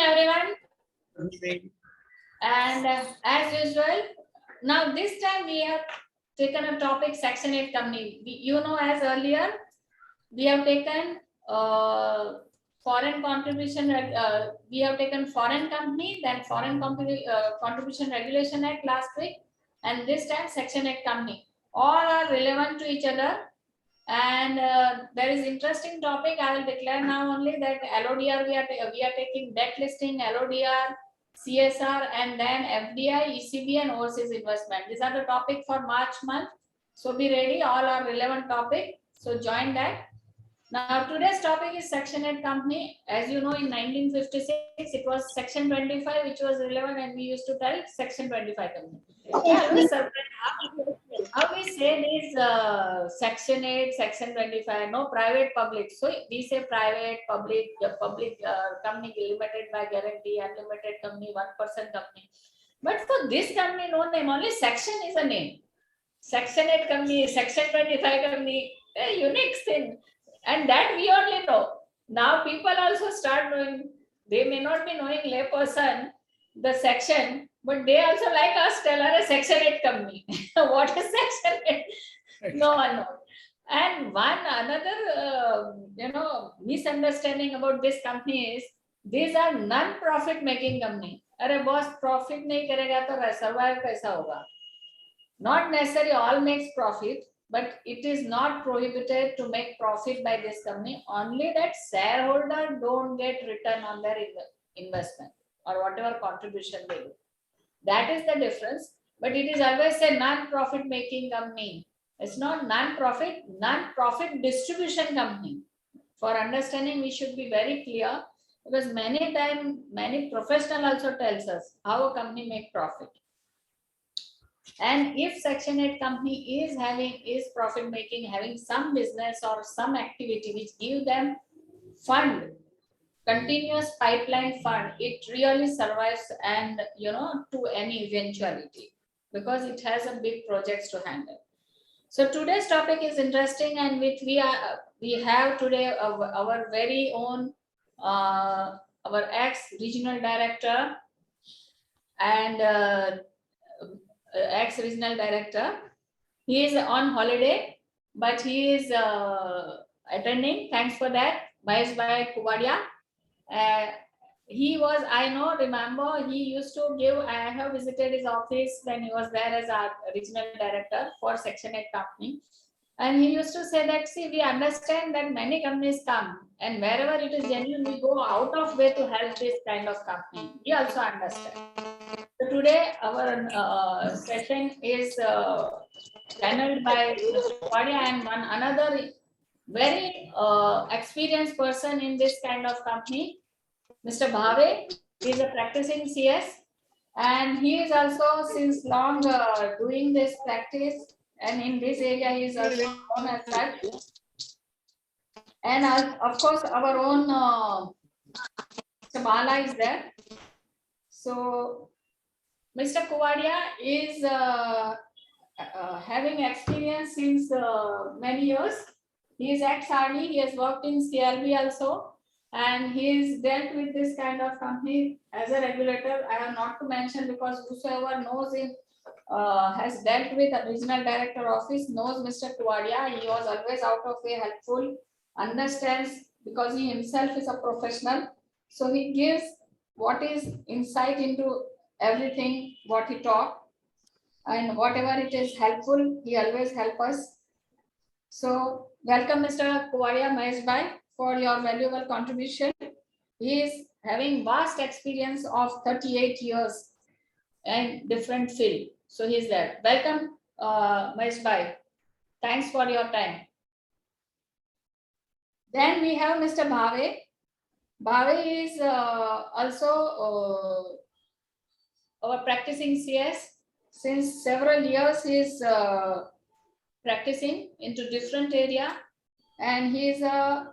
everyone. And as usual, now this time we have taken a topic Section 8 company. You know, as earlier, we have taken foreign contribution. We have taken foreign company, then foreign contribution regulation act last week, and this time Section 8 company. All are relevant to each other. And there is interesting topic. I will declare now only that LODR we are taking debt listing, LODR, CSR, and then FDI, ECB, and overseas investment. These are the topic for March month. So be ready. All are relevant topic. So join that. Now today's topic is Section 8 company. As you know, in 1956 it was Section 25 which was relevant, and we used to tell Section 25 company. How we say this Section 8, Section 25, no private public. So we say private, public, company limited by guarantee, unlimited company, 1% company. But for this company, no name, only section is a name. Section 8 company, Section 25 company, a unique thing. And that we only know. Now people also start knowing, they may not be knowing layperson, the section, but they also like us tell her a Section 8 company. What is Section 8? No one knows. And one another misunderstanding about this company is these are non-profit making company. Arey boss, profit nahi karega to survive kaisa hoga? Not necessarily all makes profit, but it is not prohibited to make profit by this company. Only that shareholder don't get return on their investment or whatever contribution they do. That is the difference. But it is always a non-profit making company. It's not non-profit distribution company. For understanding, we should be very clear, because many times, many professional also tells us how a company make profit. And if Section 8 company is profit making, having some business or some activity which give them fund, continuous pipeline fund, it really survives and to any eventuality, because it has a big projects to handle. So today's topic is interesting, and which we have today our very own our ex-regional director and ex-regional director. He is on holiday, but he is attending. Thanks for that, Mahesh by Kuvadia. He was, remember, he used to give, I have visited his office when he was there as our regional director for Section 8 company. And he used to say that, see, we understand that many companies come, and wherever it is genuine, we go out of way to help this kind of company. We also understand. So today, our session is channeled by Mr. Kuvadia and another very experienced person in this kind of company, Mr. Bhave. He is a practicing CS, and he is also since long doing this practice, and in this area he is also known as such. And of course our own Mr. Bala is there. So Mr. Kuvadia is having experience since many years. He is ex-army, he has worked in CLB also, and he is dealt with this kind of company as a regulator. I have not to mention, because whosoever knows him has dealt with a regional director office knows Mr. Tiwari. He was always out of way helpful, understands, because he himself is a professional. So he gives what is insight into everything what he taught, and whatever it is helpful, he always help us. So welcome Mr. Kuvadia Mahesh Bhai for your valuable contribution. He is having vast experience of 38 years in different field. So he is there. Welcome Mahesh Bhai. Thanks for your time. Then we have Mr. Bhave. Bhave is also our practicing CS. Since several years he is practicing into different area, and he is a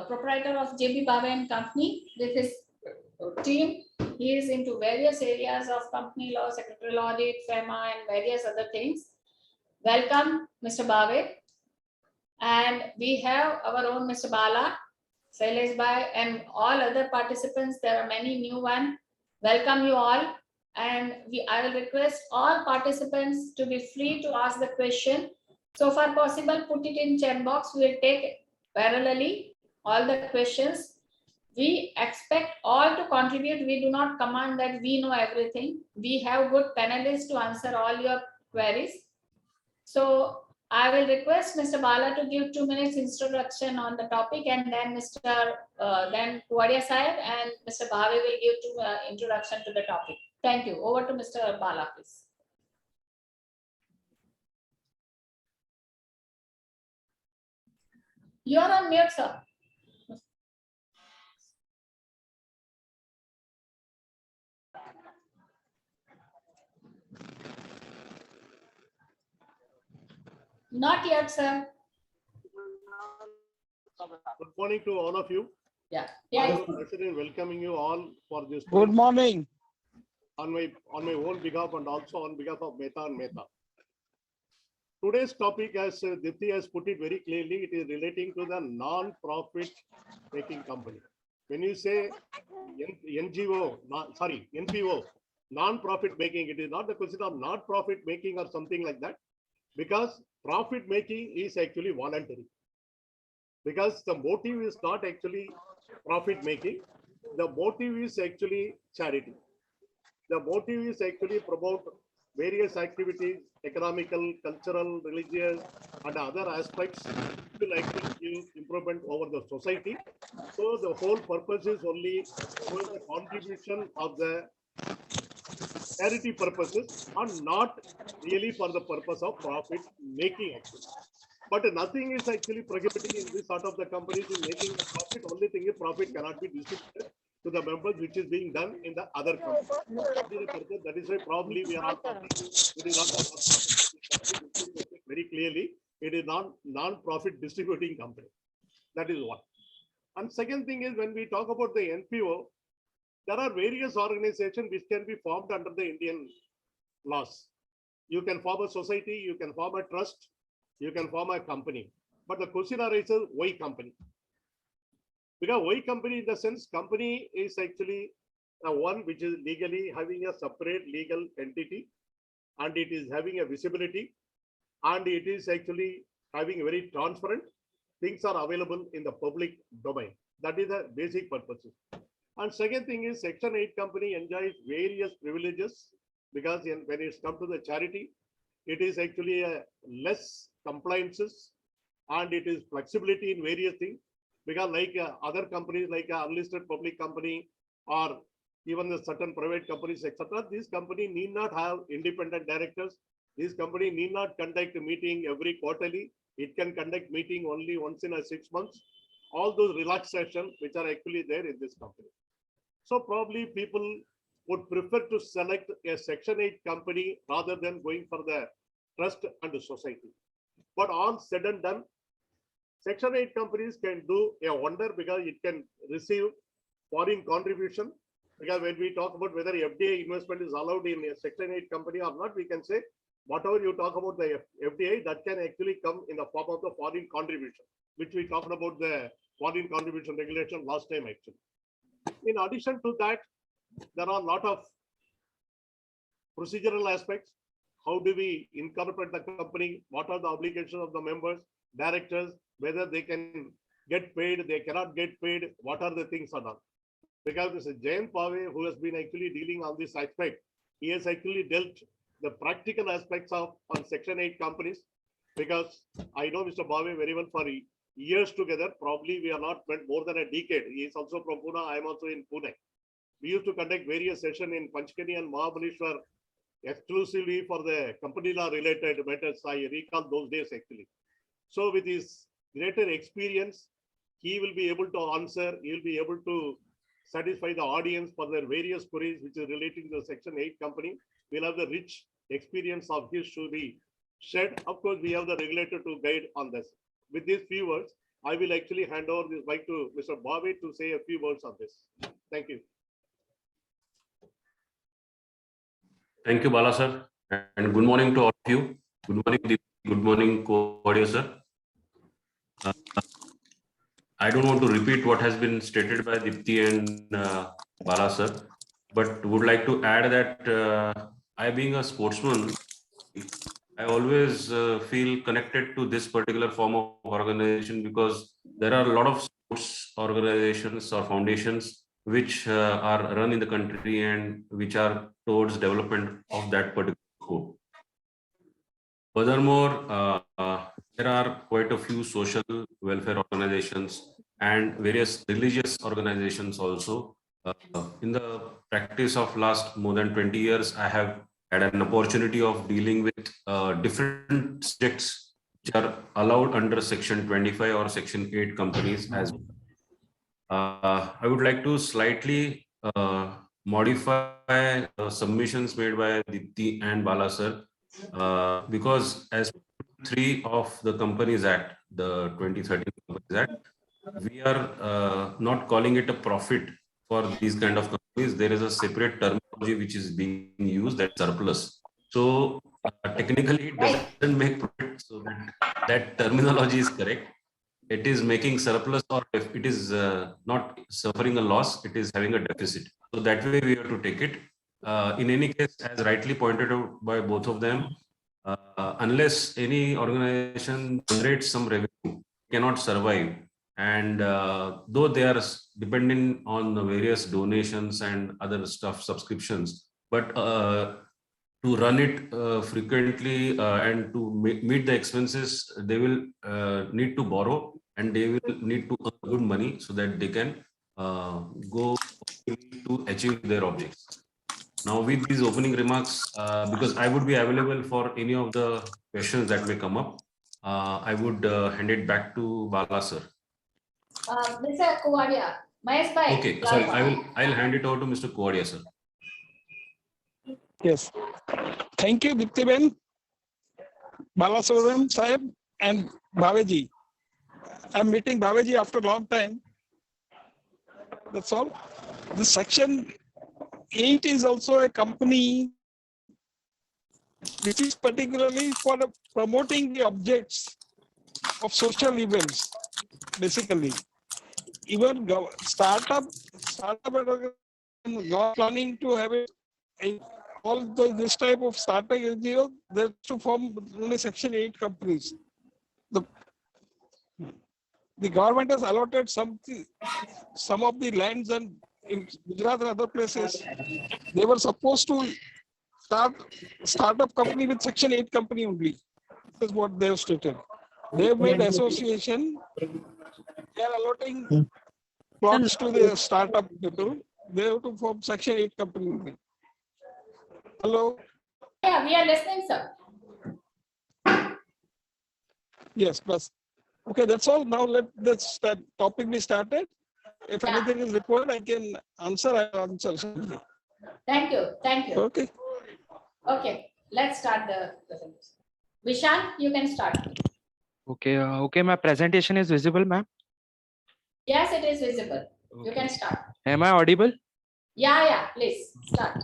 proprietor of JB Bhave & Company with his team. He is into various areas of company law, secretarial audit, FEMA, and various other things. Welcome, Mr. Bhave. And we have our own Mr. Bala. Shailesh Bhai, and all other participants. There are many new ones. Welcome you all. And I will request all participants to be free to ask the question. So far possible, put it in chat box. We will take parallelly all the questions. We expect all to contribute. We do not command that we know everything. We have good panelists to answer all your queries. So I will request Mr. Bala to give 2 minutes introduction on the topic, and then then Kuvadia Sahib and Mr. Bhave will give introduction to the topic. Thank you. Over to Mr. Bala, please. You are on mute, sir. Not yet, sir. Good morning to all of you. Yeah. President, welcoming you all for this. Good morning. On my own behalf and also on behalf of Mehta and Mehta. Today's topic, as Dipti has put it very clearly, it is relating to the non-profit making company. When you say NPO, non-profit making, it is not the question of non-profit making or something like that, because profit making is actually voluntary. Because the motive is not actually profit making, the motive is actually charity. The motive is actually promote various activities, economical, cultural, religious, and other aspects will actually give improvement over the society. So the whole purpose is only for the contribution of the charity purposes and not really for the purpose of profit making actually. But nothing is actually prohibiting in this sort of the companies in making the profit. Only thing is profit cannot be distributed to the members, which is being done in the other companies. That is why probably we are not talking. It is not very clearly. It is non-profit distributing company. That is one. And second thing is when we talk about the NPO, there are various organizations which can be formed under the Indian laws. You can form a society, you can form a trust, you can form a company. But the question arises, why company? Because why company in the sense, company is actually one which is legally having a separate legal entity, and it is having a visibility, and it is actually having very transparent. Things are available in the public domain. That is the basic purposes. And second thing is Section 8 company enjoys various privileges because when it's come to the charity, it is actually a less compliances and it is flexibility in various things. Because like other companies, like an unlisted public company or even the certain private companies, etc., this company need not have independent directors. This company need not conduct a meeting every quarterly. It can conduct meeting only once in a 6 months. All those relaxations which are actually there in this company. So probably people would prefer to select a Section 8 company rather than going for the trust and the society. But all said and done, Section 8 companies can do a wonder because it can receive foreign contribution. Because when we talk about whether FDI investment is allowed in a Section 8 company or not, we can say whatever you talk about the FDI, that can actually come in the form of the foreign contribution, which we talked about the foreign contribution regulation last time actually. In addition to that, there are a lot of procedural aspects. How do we incorporate the company? What are the obligations of the members, directors, whether they can get paid, they cannot get paid, what are the things are done? Because this is Jayant Bhave who has been actually dealing on this aspect. He has actually dealt the practical aspects of on Section 8 companies. Because I know Mr. Bhave very well for years together. Probably we are not met more than a decade. He is also from Pune. I am also in Pune. We used to conduct various sessions in Panchkani and Mahabaleshwar exclusively for the company law related matters. I recall those days actually. So with his greater experience, he will be able to answer, he will be able to satisfy the audience for their various queries which is relating to the Section 8 company. We'll have the rich experience of his to be shared. Of course, we have the regulator to guide on this. With these few words, I will actually hand over this mic to Mr. Bhave to say a few words on this. Thank you. Thank you, Bala sir, and good morning to all of you. Good morning, good morning, Kuvadia sir. I don't want to repeat what has been stated by Dipti and Bala sir, but would like to add that I, being a sportsman, I always feel connected to this particular form of organization because there are a lot of sports organizations or foundations which are run in the country and which are towards development of that particular sport. Furthermore, there are quite a few social welfare organizations and various religious organizations also. In the practice of last more than 20 years, I have had an opportunity of dealing with different subjects which are allowed under Section 25 or Section 8 companies as well. I would like to slightly modify submissions made by Dipti and Bala sir, because as 3 of the Companies Act, the 2013 Companies Act, we are not calling it a profit for these kind of companies. There is a separate terminology which is being used, that surplus. So technically it doesn't make profit, so that terminology is correct. It is making surplus, or if it is not suffering a loss, it is having a deficit. So that way we have to take it. In any case, as rightly pointed out by both of them, unless any organization generates some revenue, cannot survive. And though they are dependent on the various donations and other stuff, subscriptions, but to run it frequently and to meet the expenses, they will need to borrow, and they will need to earn good money so that they can go to achieve their objects. Now, with these opening remarks, because I would be available for any of the questions that may come up, I would hand it back to Bala sir. Mr. Kuvadia, Mahesh bhai. Okay, sorry, I'll hand it over to Mr. Kuvadia sir. Yes. Thank you, Dipti Ben, Balasoram Sahib, and Bhaveji. I'm meeting Bhaveji after a long time. That's all. The Section 8 is also a company which is particularly for promoting the objects of social events, basically. Even startup you're planning to have it, all this type of startup NGO, there's to form only Section 8 companies. The government has allotted some of the lands, and in Gujarat and other places, they were supposed to start up company with Section 8 company only. This is what they have stated. They have made association. They are allotting plots to the startup people. They have to form Section 8 company only. Hello. Yeah, we are listening, sir. Yes, plus. Okay, that's all. Now let this topic be started. If anything is required, I can answer. I answer. Thank you. Thank you. Okay. Okay, let's start the presentation. Vishal, you can start. Okay. Okay, my presentation is visible, ma'am. Yes, it is visible. Okay. You can start. Am I audible? Yeah, please start.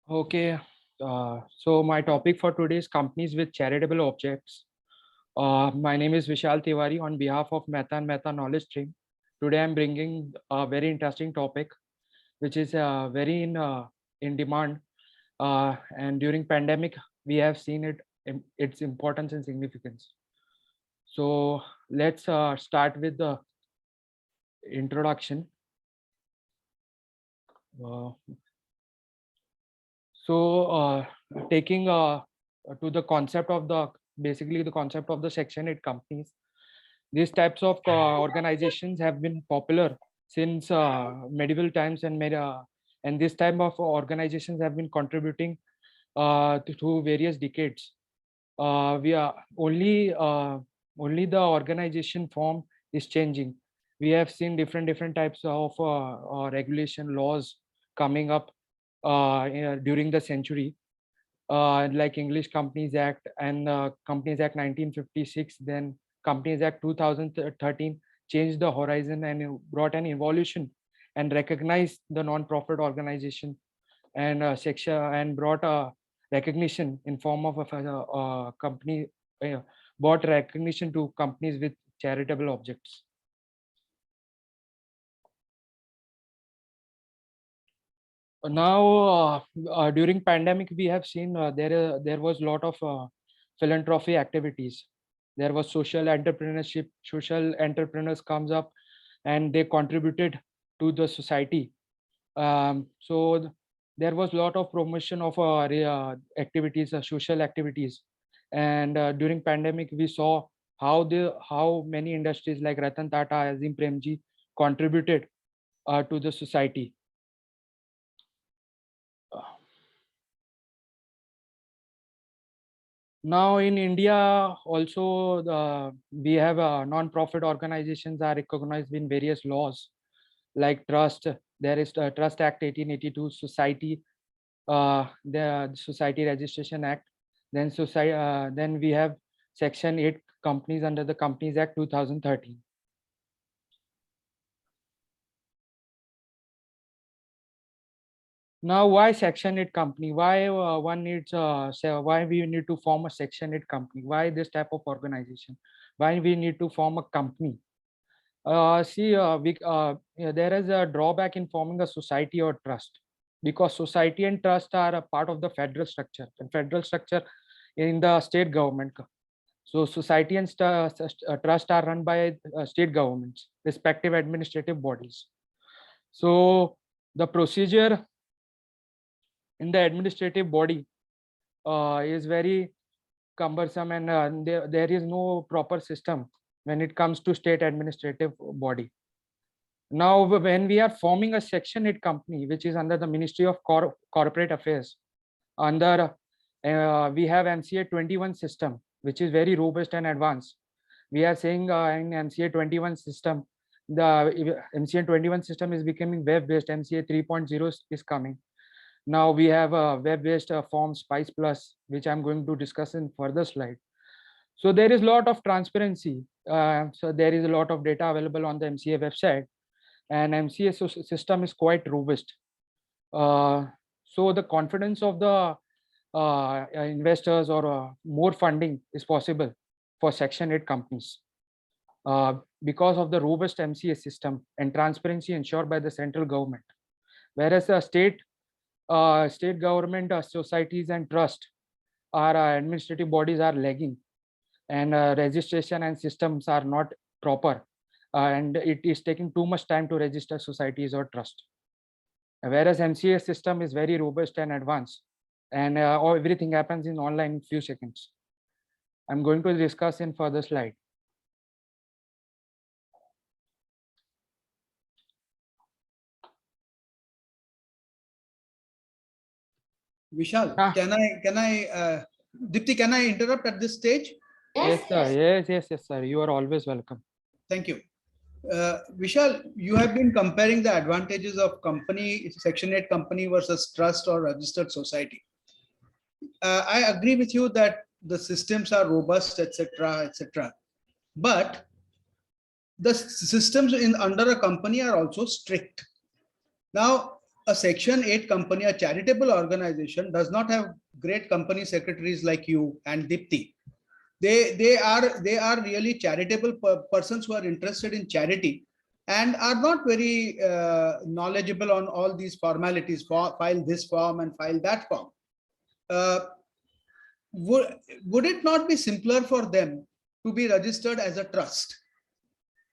Okay. So my topic for today is companies with charitable objects. My name is Vishal Tiwari on behalf of Mehta and Mehta Knowledge Stream. Today I'm bringing a very interesting topic, which is very in demand. And during pandemic, we have seen its importance and significance. So let's start with the introduction. Taking to the concept of the concept of the Section 8 companies, these types of organizations have been popular since medieval times, and this type of organizations have been contributing to various decades. We are only the organization form is changing. We have seen different types of regulation laws coming up during the century, like English Companies Act and Companies Act 1956, then Companies Act 2013 changed the horizon and brought an evolution and recognized the non-profit organization and section and brought a recognition in form of a company brought recognition to companies with charitable objects. Now, during pandemic, we have seen there was a lot of philanthropy activities. There was social entrepreneurship. Social entrepreneurs comes up and they contributed to the society. So there was a lot of promotion of activities, social activities. And during pandemic, we saw how many industries like Ratan Tata, Azim Premji contributed to the society. Now in India also we have non-profit organizations are recognized in various laws like trust. There is the Trust Act 1882, Society, the Society Registration Act. Then then we have Section 8 companies under the Companies Act 2013. Now, why Section 8 company? Why why we need to form a Section 8 company? Why this type of organization? Why we need to form a company? There is a drawback in forming a society or trust, because society and trust are a part of the federal structure, and federal structure in the state government. So society and trust are run by state governments, respective administrative bodies. So the procedure in the administrative body is very cumbersome, and there is no proper system when it comes to state administrative body. Now, when we are forming a Section 8 company, which is under the Ministry of Corporate Affairs, under we have MCA 21 system, which is very robust and advanced. We are saying in MCA 21 system, the MCA 21 system is becoming web-based. MCA 3.0 is coming. Now we have a web-based form Spice Plus, which I'm going to discuss in further slide. So there is a lot of transparency. So there is a lot of data available on the MCA website, and MCA system is quite robust. So the confidence of the investors or more funding is possible for Section 8 companies because of the robust MCA system and transparency ensured by the central government. Whereas the state government, societies and trust, our administrative bodies are lagging, and registration and systems are not proper, and it is taking too much time to register societies or trust. Whereas MCA system is very robust and advanced, and everything happens in online in few seconds. I'm going to discuss in further slide. Vishal, Dipti, can I interrupt at this stage? Yes, sir. Yes, sir. You are always welcome. Thank you. Vishal, you have been comparing the advantages of company, Section 8 company versus trust or registered society. I agree with you that the systems are robust, etc., etc. But the systems under a company are also strict. Now, a Section 8 company, a charitable organization, does not have great company secretaries like you and Dipti. They are really charitable persons who are interested in charity and are not very knowledgeable on all these formalities, file this form and file that form. Would it not be simpler for them to be registered as a trust?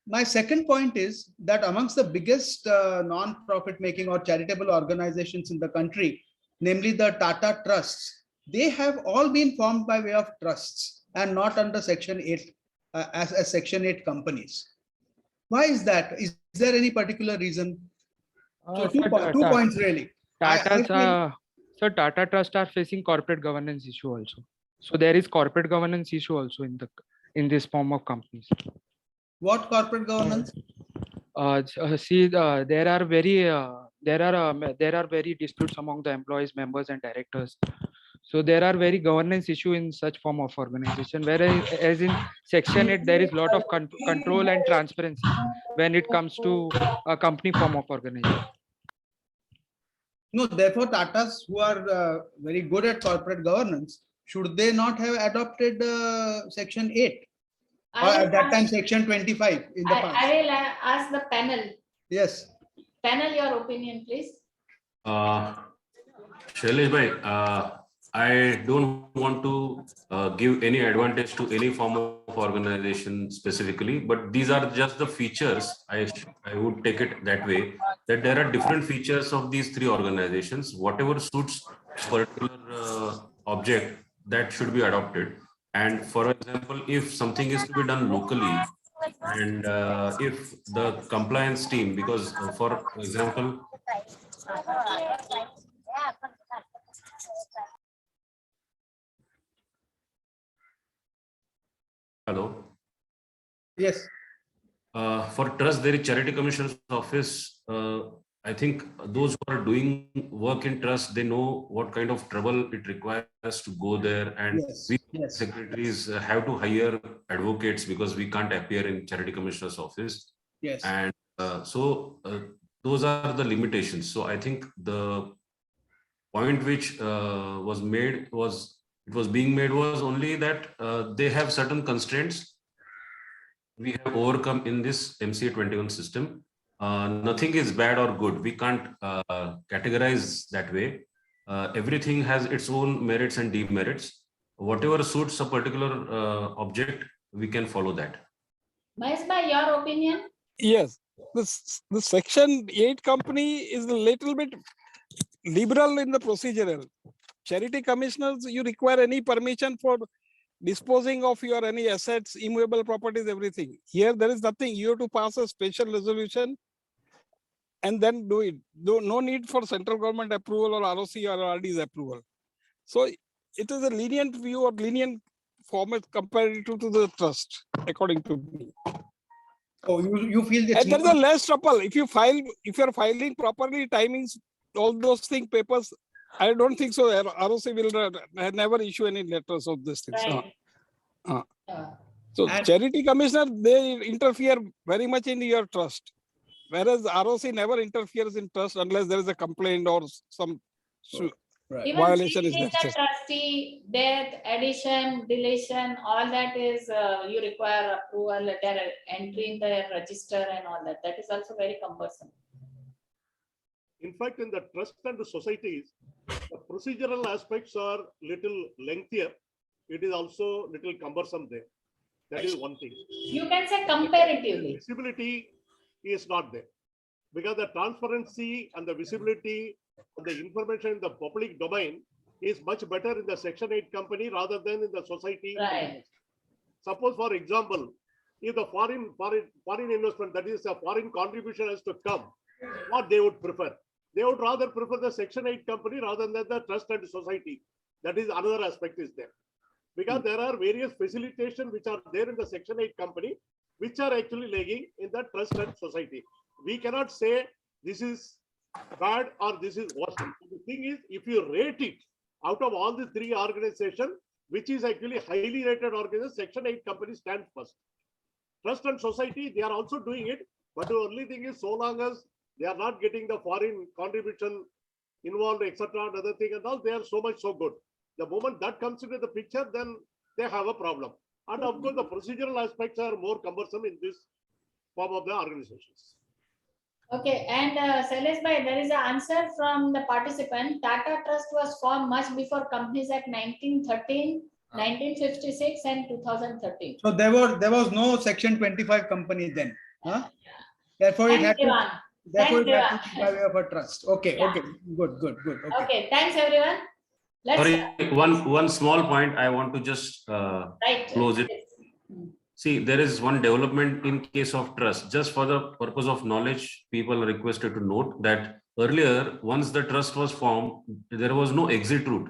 My second point is that amongst the biggest non-profit making or charitable organizations in the country, namely the Tata Trusts, they have all been formed by way of trusts and not under Section 8 as Section 8 companies. Why is that? Is there any particular reason? So two points really. So Tata Trust are facing corporate governance issue also. So there is corporate governance issue also in this form of companies. What corporate governance? There are very disputes among the employees, members, and directors. So there are very governance issue in such form of organization. Whereas as in Section 8, there is a lot of control and transparency when it comes to a company form of organization. No, therefore Tatas, who are very good at corporate governance, should they not have adopted section 8? Or I at will that time, ask- section 25 in the I past? will ask the panel. Yes. Panel, your opinion, please. Shailesh bhai, I don't want to give any advantage to any form of organization specifically, but these are just the features. I would take it that way, that there are different features of these three organizations. Whatever suits particular object, that should be adopted. And for example, if something is to be done locally, and if the compliance team, because for example, hello. Yes. For trust, there is Charity Commissioner's office. I think those who are doing work in trust, they know what kind of trouble it requires to go there. And Yes. we Yes. secretaries have to hire advocates because we can't appear in Charity Commissioner's office. Yes. And those are the limitations. So I think the point which was being made was only that they have certain constraints we have overcome in this MCA 21 system. Nothing is bad or good. We can't categorize that way. Everything has its own merits and demerits. Whatever suits a particular object, we can follow that. Mahesh bhai, your opinion? Yes, the section 8 company is a little bit liberal in the procedural. Charity commissioners, you require any permission for disposing of your any assets, immovable properties, everything. Here there is nothing. You have to pass a special resolution and then do it. No need for central government approval or ROC or RD's approval. So it is a lenient view or lenient format comparative to the trust, according to me. Oh, you feel that? And there is a less trouble. If you are filing properly, timings, all those things, papers, I don't think so. ROC will never issue any letters of this thing. Right. So And- charity commissioner, they interfere very much in your trust. Whereas ROC never interferes in trust unless there is a complaint or some Right. Even violation is changing the there. trustee, death, addition, deletion, all that is, you require approval, letter, entry in the register and all that. That is also very cumbersome. In fact, in the trust and the societies, the procedural aspects are little lengthier. It is also little cumbersome there. That is one thing. You can say comparatively. Visibility is not there because the transparency and the visibility and the information in the public domain is much better in the Section 8 company rather than in the society. Right. Suppose, for example, if the foreign investment, that is a foreign contribution, has to come, what they would prefer? They would rather prefer the Section 8 company rather than the trust and society. That is another aspect is there. Because there are various facilitation which are there in the Section 8 company, which are actually lagging in the trust and society. We cannot say this is bad or this is worse. The thing is, if you rate it out of all the three organizations, which is actually highly rated organization, Section 8 company stands first. Trust and society, they are also doing it, but the only thing is, so long as they are not getting the foreign contribution involved, etc., another thing and all, they are so much so good. The moment that comes into the picture, then they have a problem. And of course, the procedural aspects are more cumbersome in this form of the organizations. Okay, and Shailesh bhai, there is an answer from the participant. Tata Trust was formed much before Companies Act 1913, 1956 and 2013. So there was no Section 25 company then. Huh? Therefore, it had to, Thanks, therefore it had Devan. to be by way of a trust. Okay, Yeah. okay, good. Okay. Okay, thanks everyone. Let's Sorry, one small point I want to just right. close it. See, there is one development in case of trust. Just for the purpose of knowledge, people are requested to note that earlier, once the trust was formed, there was no exit route.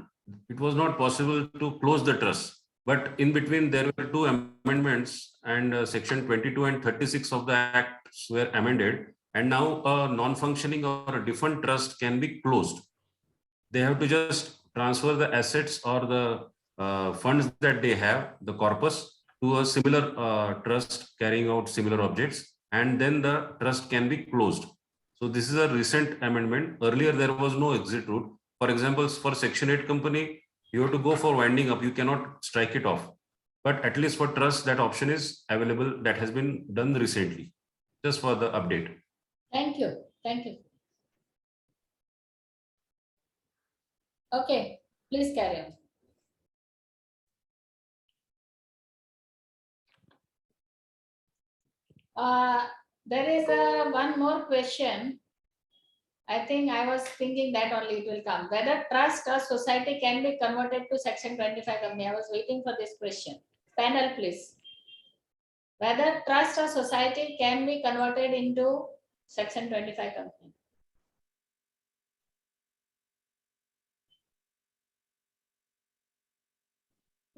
It was not possible to close the trust. But in between, there were two amendments, and Section 22 and 36 of the Act were amended. And now a non-functioning or a defunct trust can be closed. They have to just transfer the assets or the funds that they have, the corpus, to a similar trust carrying out similar objects, and then the trust can be closed. So this is a recent amendment. Earlier, there was no exit route. For example, for Section 8 company, You have to go for winding up. You cannot strike it off. But at least for trust, that option is available. That has been done recently. Just for the update. Thank you. Thank you. Okay, please carry on. There is one more question. I think I was thinking that only it will come. Whether trust or society can be converted to Section 25 company. I was waiting for this question. Panel, please. Whether trust or society can be converted into Section 25 company.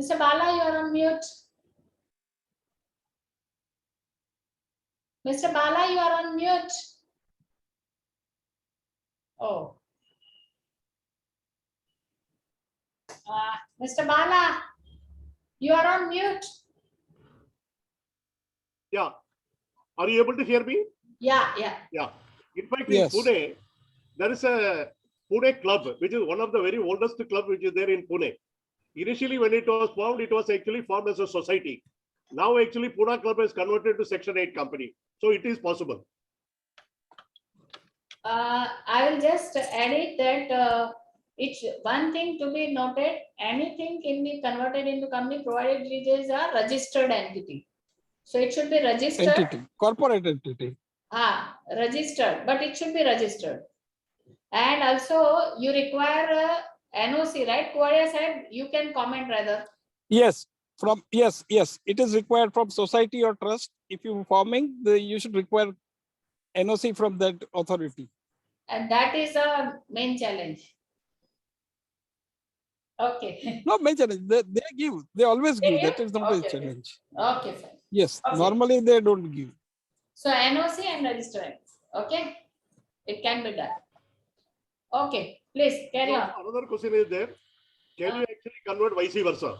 Mr. Bala, you are on mute. Mr. Bala, you are on mute. Oh. Mr. Bala, you are on mute. Yeah. Are you able to hear me? Yeah. Yeah. In fact, Yes. in Pune, there is a Pune club, which is one of the very oldest club which is there in Pune. Initially, when it was formed, it was actually formed as a society. Now, actually, Pune club is converted to Section 8 company. So it is possible. I will just add it that it's one thing to be noted. Anything can be converted into company provided it is a registered entity. So it should be registered. Entity, corporate entity. Registered, but it should be registered. And also you require NOC, right? Kuvadia said you can comment rather. Yes, yes, it is required from society or trust. If you forming, you should require NOC from that authority. And that is a main challenge. Okay. No main challenge. They give. They always give. That is not a Okay. challenge. Okay, fine. Yes, Okay. normally they don't give. So NOC and register. Okay. It can be done. Okay, please carry on. Another question is there. Can you actually convert vice versa?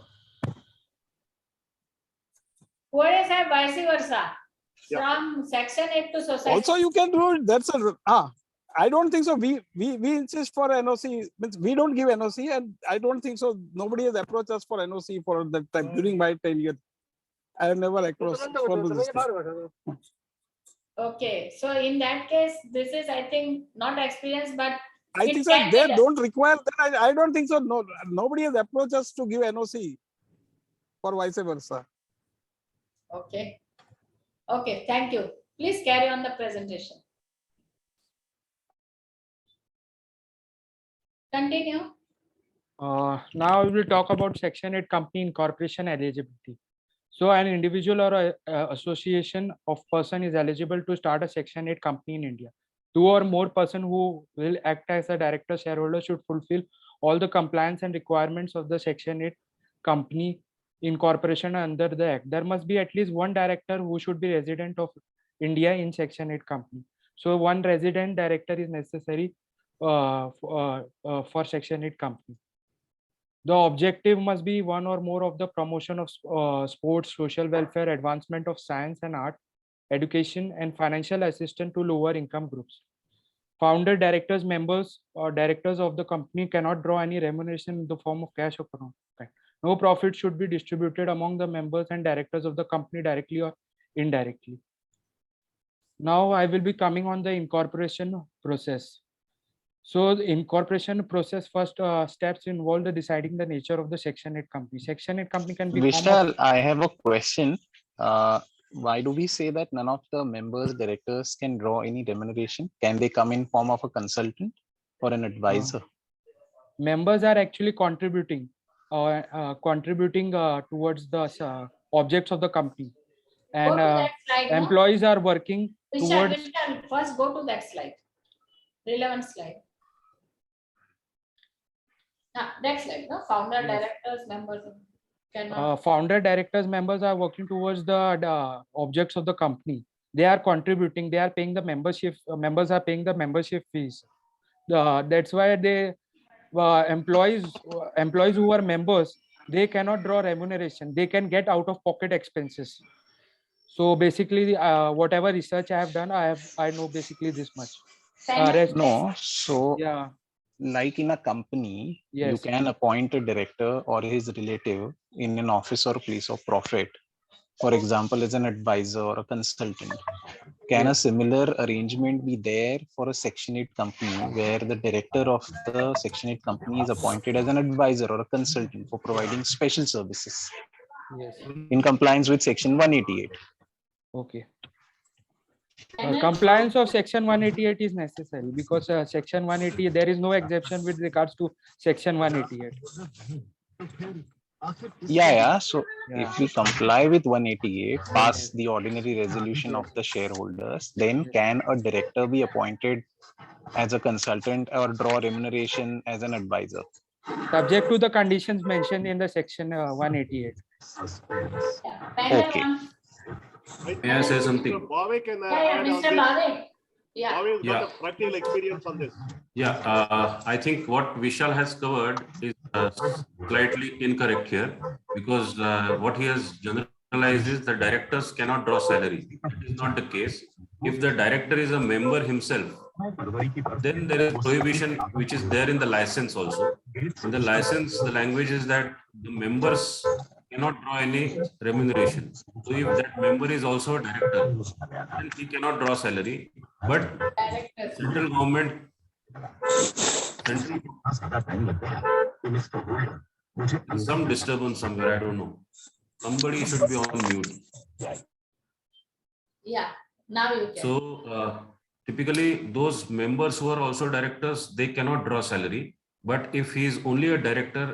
What is that vice versa? Yeah. From Section 8 to society. Also, you can do it. That's a I don't think so. We insist for NOC. Means we don't give NOC, and I don't think so. Nobody has approached us for NOC for that time during my tenure. I have never approached for this. Okay, so in that case, this is I think not experience, but I it think so. can be They done. don't require that. I don't think so. No, nobody has approached us to give NOC for vice versa. Okay. Okay, thank you. Please carry on the presentation. Continue. Now we will talk about Section 8 company incorporation eligibility. So an individual or a association of person is eligible to start a Section 8 company in India. Two or more person who will act as a director shareholder should fulfill all the compliance and requirements of the Section 8 company incorporation under the Act. There must be at least one director who should be resident of India in Section 8 company. So one resident director is necessary for Section 8 company. The objective must be one or more of the promotion of sports, social welfare, advancement of science and art, education, and financial assistance to lower income groups. Founder, directors, members, or directors of the company cannot draw any remuneration in the form of cash or promotion. No profit should be distributed among the members and directors of the company directly or indirectly. Now I will be coming on the incorporation process. So the incorporation process first steps involve the deciding the nature of the Section 8 company. Section 8 company can be Vishal, I have a question. Why do we say that none of the members, directors can draw any remuneration? Can they come in form of a consultant or an advisor? Members are actually contributing towards the objects of the company, Go to and that slide. No? employees are working Vishal, towards. first go to that slide. Relevant slide. That slide, no? Founder, Yes. directors, members cannot. Founder, directors, members are working towards the objects of the company. They are contributing. They are paying the membership. Members are paying the membership fees. That's why they employees who are members, they cannot draw remuneration. They can get out of pocket expenses. So basically, whatever research I have done, I know basically this much. Panel, No, so Yeah. like in a company, you Yes. can appoint a director or his relative in an office or place of profit, for example, as an advisor or a consultant. Can a Yes. similar arrangement be there for a Section 8 company where the director of the Section 8 company is appointed as an advisor or a consultant for providing special services Yes. in compliance with Section 188? Okay. And Compliance of Section 188 is necessary because Section 180, there is no exemption with regards to Section 188. Yeah. So Yeah. if we comply with 188, pass Yes. the ordinary resolution Yes. of the shareholders, then Yes. can a director be appointed as a consultant or draw remuneration as an advisor? Subject to the conditions mentioned in the Section 188. panel Okay. wants- May I say Mr. something? Bhave can Yeah, yeah, add on Mr. this. Bhave. Yeah. Bhave has got Yeah. a practical experience on this. Yeah, I think what Vishal has covered is slightly incorrect here because what he has generalized is the directors cannot draw salary. That is not the case. If the director is a member himself, then there is prohibition which is there in the license also. In the license, the language is that the members cannot draw any remuneration. So if that member is also a director, then he cannot draw salary. But Directors. central government, there's some disturbance somewhere, I don't know. Somebody should be on mute. Yeah, now you can. So typically those members who are also directors, they cannot draw salary. But if he is only a director,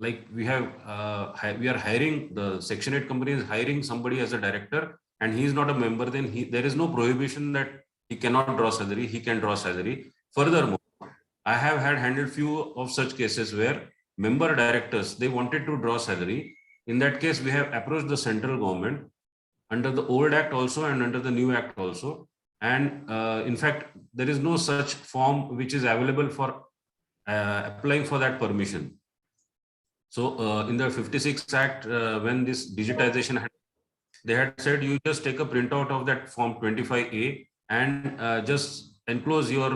like we are hiring, the Section 8 company is hiring somebody as a director and he is not a member, then there is no prohibition that he cannot draw salary, he can draw salary. Furthermore, I have handled few of such cases where member directors, they wanted to draw salary. In that case, we have approached the central government under the old act also and under the new act also. And in fact, there is no such form which is available for applying for that permission. So in the 56 Act, when this digitization, they had said you just take a printout of that form 25A and just enclose your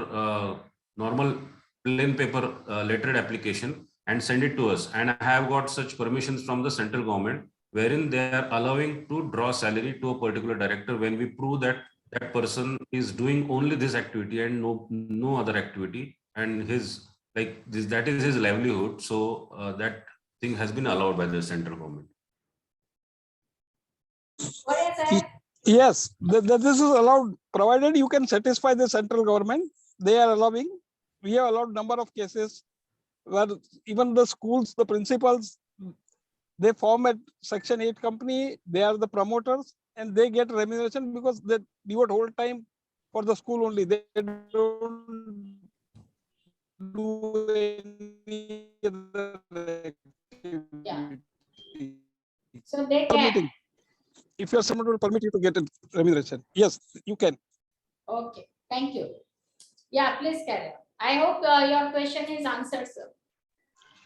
normal plain paper lettered application and send it to us. And I have got such permissions from the central government wherein they are allowing to draw salary to a particular director when we prove that that person is doing only this activity and no other activity, and his that is his livelihood. So that thing has been allowed by the central government. What is that? Yes, this is allowed, provided you can satisfy the central government. They are allowing. We have allowed number of cases where even the schools, the principals, they form a Section 8 company. They are the promoters and they get remuneration because they devote whole time for the school only. They don't do any other Yeah. activity. So they can. Permitting. If your someone will permit you to get a remuneration, yes, you can. Okay, thank you. Yeah, please carry on. I hope your question is answered, sir.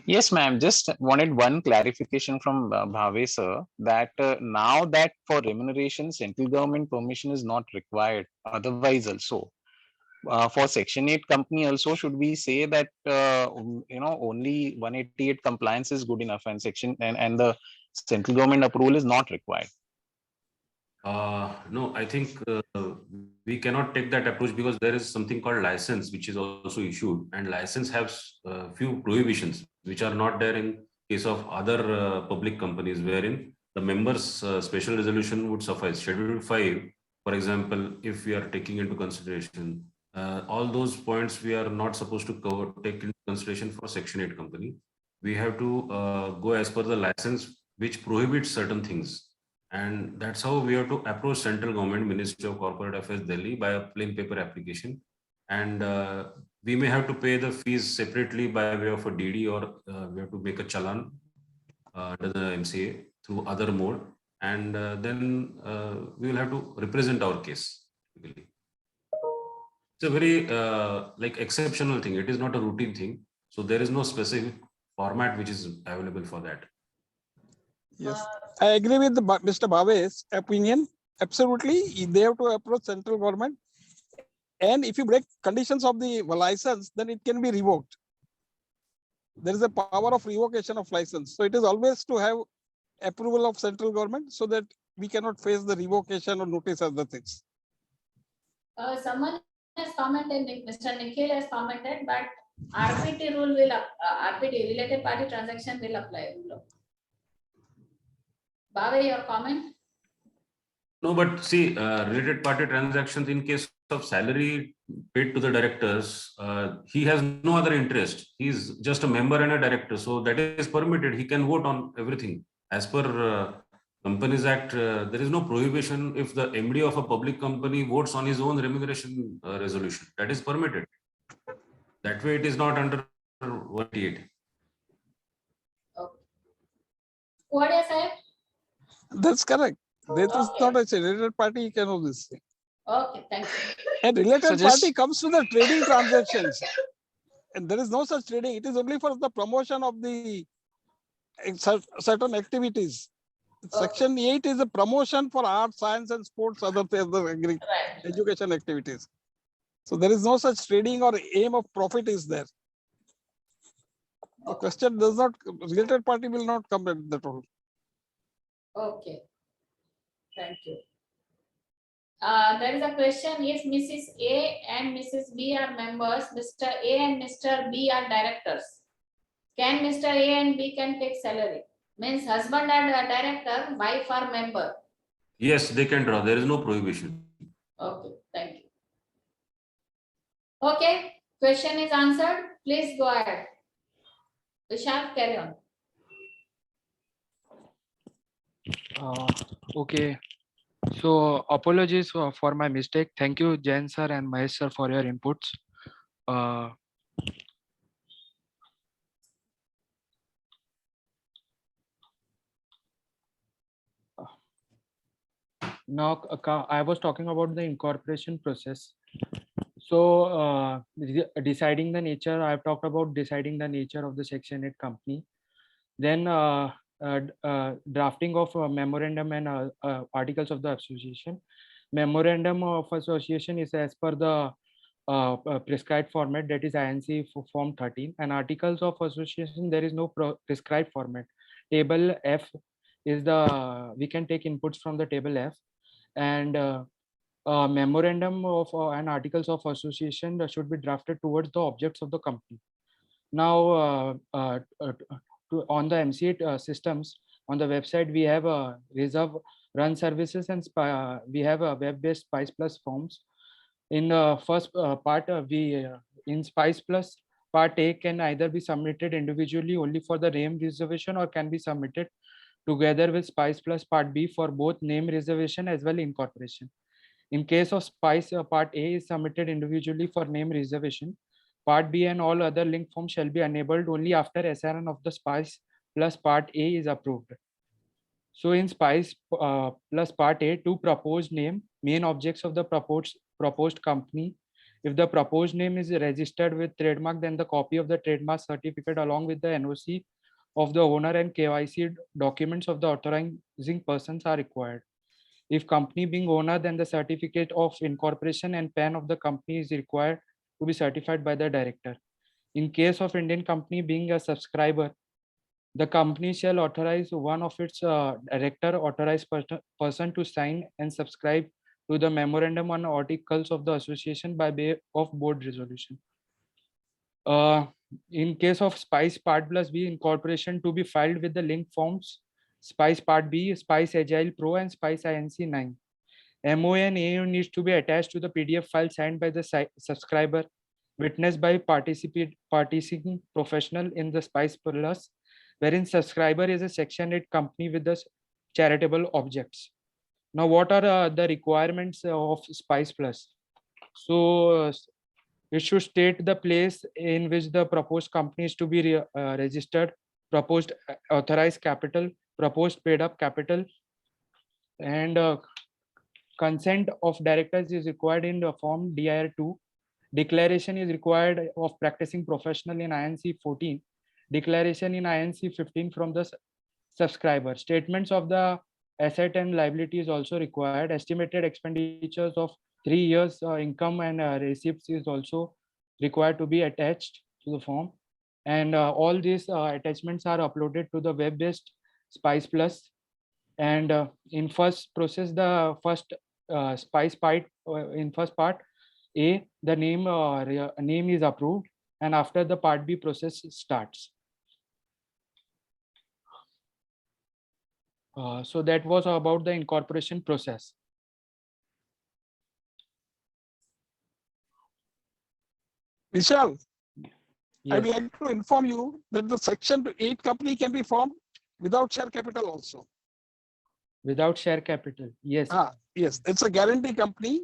Yes, ma'am. Just wanted one clarification from Bhave, sir, that now that for remuneration, central government permission is not required. Otherwise, also for Section 8 company, also should we say that only 188 compliance is good enough and and the central government approval is not required? No, I think we cannot take that approach because there is something called license, which is also issued, and license has few prohibitions which are not there in case of other public companies, wherein the members' special resolution would suffice. Schedule 5, for example, if we are taking into consideration all those points, we are not supposed to take into consideration for Section 8 company. We have to go as per the license, which prohibits certain things. And that's how we have to approach central government, Ministry of Corporate Affairs, Delhi, by a plain paper application. And we may have to pay the fees separately by way of a DD, or we have to make a challan under the MCA through other mode. And then we will have to represent our case. It's a very exceptional thing. It is not a routine thing. So there is no specific format which is available for that. Yes, I agree with Mr. Bhave's opinion. Absolutely, they have to approach central government. And if you break conditions of the license, then it can be revoked. there is a power of revocation of license. So it is always to have approval of central government so that we cannot face the revocation or notice other things. Someone has commented, Mr. Nikhil has commented, but RPT rule will, RPT, related party transaction will apply. Bhave, your comment? No, but see, related party transactions in case of salary paid to the directors, he has no other interest. He's just a member and a director. So that is permitted. He can vote on everything. As per Companies Act, there is no prohibition if the MD of a public company votes on his own remuneration resolution. That is permitted. That way it is not under 188. Okay. Kuvadia sahib? That's correct. That is Okay. not a related party, you can do this thing. Okay, thank you. And related So just- party comes to the trading transactions. And there is no such trading. It is only for the promotion of the certain activities. Section 8 is a promotion for art, science, and sports, other Right. education activities. So there is no such trading or aim of profit is there. The question does not, related party will not come at that all. Okay. Thank you. There is a question, if Mrs. A and Mrs. B are members, Mr. A and Mr. B are directors. Can Mr. A and B can take salary? Means husband and director, wife are member. Yes, they can draw. There is no prohibition. Okay, thank you. Okay, question is answered. Please go ahead. Vishal, carry on. Okay. So apologies for my mistake. Thank you, Jain sir and Mahesh sir, for your inputs. Now, I was talking about the incorporation process. So deciding the nature, I've talked about deciding the nature of the Section 8 company. Then drafting of memorandum and articles of the association. Memorandum of association is as per the prescribed format, that is INC form 13, and articles of association, there is no prescribed format. Table F is the, we can take inputs from the table F, and memorandum of and articles of association should be drafted towards the objects of the company. Now, on the MC8 systems, on the website, we have reserve run services, and we have a web-based Spice Plus forms. In the first part, in Spice Plus, part A can either be submitted individually only for the name reservation, or can be submitted together with Spice Plus Part B for both name reservation as well incorporation. In case of Spice, Part A is submitted individually for name reservation. Part B and all other link forms shall be enabled only after SRN of the Spice Plus Part A is approved. So in Spice Plus Part A, to propose name, main objects of the proposed company. If the proposed name is registered with trademark, then the copy of the trademark certificate along with the NOC of the owner and KYC documents of the authorizing persons are required. If company being owner, then the certificate of incorporation and PAN of the company is required to be certified by the director. In case of Indian company being a subscriber, the company shall authorize one of its director authorized person to sign and subscribe to the memorandum on articles of the association by way of board resolution. In case of Spice Part Plus B incorporation to be filed with the link forms, Spice Part B, Spice Agile Pro, and Spice INC 9. MOA and AU needs to be attached to the PDF file signed by the subscriber, witnessed by participating professional in the Spice Plus, wherein subscriber is a Section 8 company with the charitable objects. Now, what are the requirements of Spice Plus? So it should state the place in which the proposed company is to be registered, proposed authorized capital, proposed paid up capital, and consent of directors is required in the form DIR 2. Declaration is required of practicing professional in INC 14. Declaration in INC 15 from the subscriber. Statements of the asset and liability is also required. Estimated expenditures of 3 years income and receipts is also required to be attached to the form. And all these attachments are uploaded to the web-based Spice Plus. And in first process, the first Spice part, in first part A, the name is approved, and after the part B process starts. So that was about the incorporation process. Vishal, Yes. I'd like to inform you that the Section 8 company can be formed without share capital also. Without share capital. Yes. Yes, it's a guarantee company.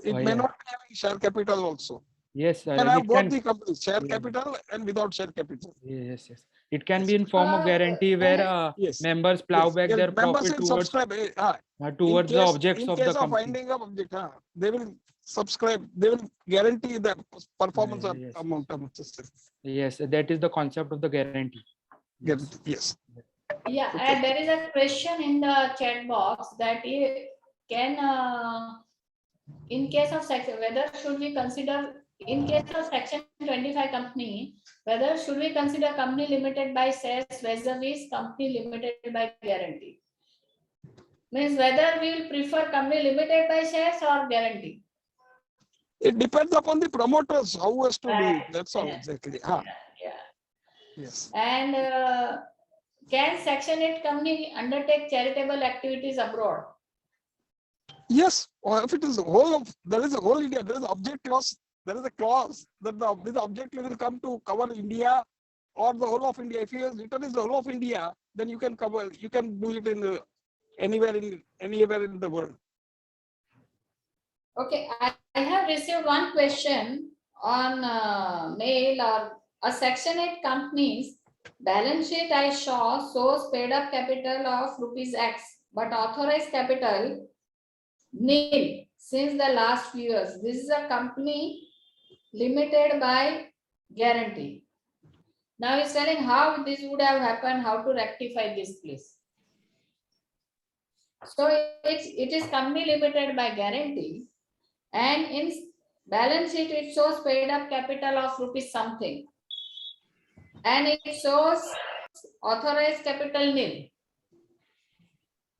It may Yeah. not be having share capital also. Yes. Can have It both can, the companies, share Yeah. capital and without share capital. yes. It can be in form of guarantee where Yes. members plow Yes. back Yes, their members profit will towards subscribe. towards the objects in of case the company. finding of object, they will subscribe. They will guarantee the performance of Yes. amount of system. Yes, that is the concept of the guarantee. Guarantee, yes. Yeah, Okay. and there is a question in the chat box that can, in case of section, whether should we consider, in case of section 25 company, whether should we consider company limited by shares vis-a-vis company limited by guarantee? Means whether we will prefer company limited by shares or guarantee. It depends upon the promoters how has to do it. Right. That's all Yeah. exactly. Yeah. Yes. And can section 8 company undertake charitable activities abroad? Yes, or if it is the whole of, there is a whole India, there is object clause, there is a clause that this object will come to cover India or the whole of India. If you have written is the whole of India, then you can cover, you can do it in anywhere in the world. Okay, I have received one question on mail. Or a section 8 company's balance sheet I saw shows paid up capital of rupees X, but authorized capital nil since the last few years. This is a company limited by guarantee. Now it's telling how this would have happened, how to rectify this, please. So it is company limited by guarantee, and in balance sheet it shows paid up capital of rupees something, and it shows authorized capital nil.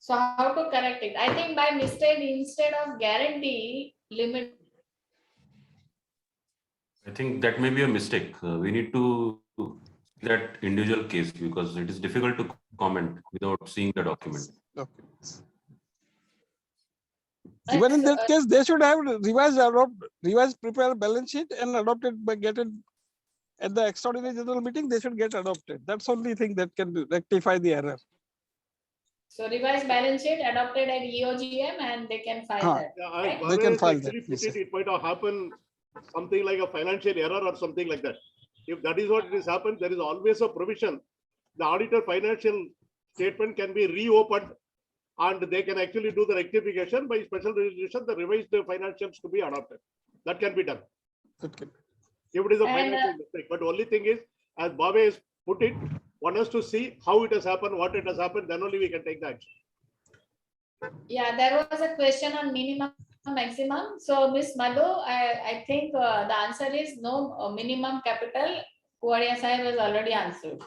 So how to correct it? I think by mistake, instead of guarantee limit. I think that may be a mistake. We need to see that individual case because it is difficult to comment without seeing the document. Okay. Even in that case, they should have revised prepare balance sheet and adopted by get it at the extraordinary general meeting. They should get adopted. That's only thing that can rectify the error. So revised balance sheet adopted at EOGM and they can file that. Yeah, right? I They can file that. actually put Yes, it, it might have happened something like a financial error or something like that. If that is what it has happened, there is always a provision. The auditor financial statement can be reopened and they can actually do the rectification by special resolution, the revised financials to be adopted. That can be done. Okay. If it is a And, financial mistake. But only thing is, as Bhave has put it, one has to see how it has happened, what it has happened, then only we can take the action. Yeah, there was a question on minimum maximum. So Ms. Madhu, I think the answer is no minimum capital. Kuvadia Sahib has already answered.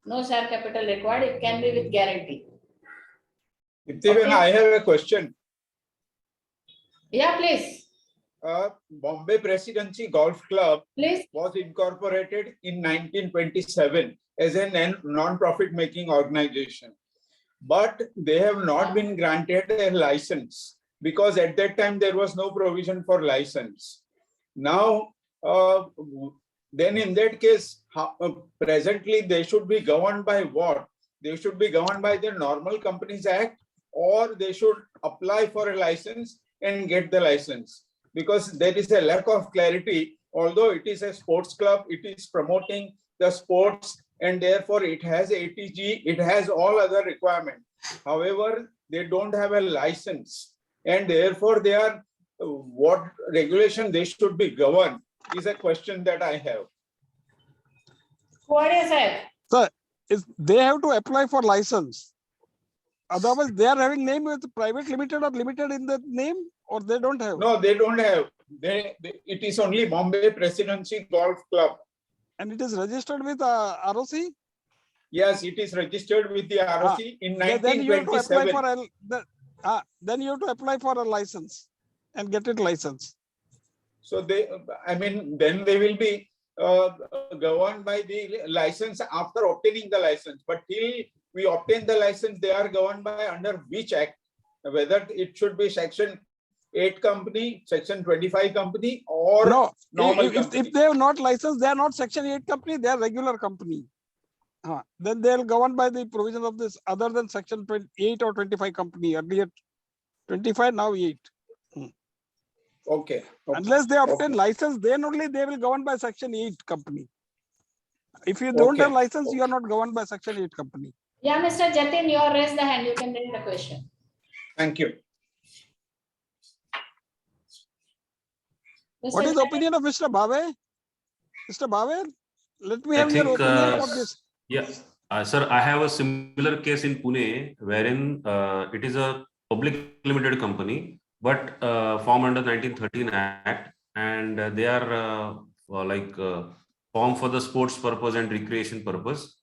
No share capital required. It can be with guarantee. Dipti, Okay. I have a question. Yeah, please. Bombay Presidency Golf Club Please. was incorporated in 1927 as a non-profit making organization. But they have not been granted a license because at that time there was no provision for license. Now, then in that case, presently they should be governed by what? They should be governed by the Normal Companies Act, or they should apply for a license and get the license, because there is a lack of clarity. Although it is a sports club, it is promoting the sports and therefore it has ATG, it has all other requirements. However, they don't have a license and therefore they are, what regulation they should be governed is a question that I have. Kuvadia Sahib. Sir, they have to apply for license. Otherwise, they are having name with private limited or limited in the name, or they don't have. No, they don't have. It is only Bombay Presidency Golf Club. And it is registered with ROC? Yes, it is registered with the ROC in Then you have to apply 1927. then you have to apply for a license and get it licensed. So then they will be governed by the license after obtaining the license. But till we obtain the license, they are governed by under which act? Whether it should be Section 8 company, Section 25 company, or No, normal if they have not licensed, they are not Section 8 company, they are regular company. Then they are governed by the provision of this other than Section 8 or 25 company. Earlier 25, now 8. Okay. Unless they obtain license, then only they will govern by Section 8 company. If you don't have license, you are not governed by Section 8 company. Yeah, Mr. Jatin, you are raised the hand. You can raise the question. Thank you. What is the opinion of Mr. Bhave? Mr. Bhave, let me have your opinion about this. Yes, sir, I have a similar case in Pune wherein it is a public limited company, but formed under 1913 Act, and they are formed for the sports purpose and recreation purpose,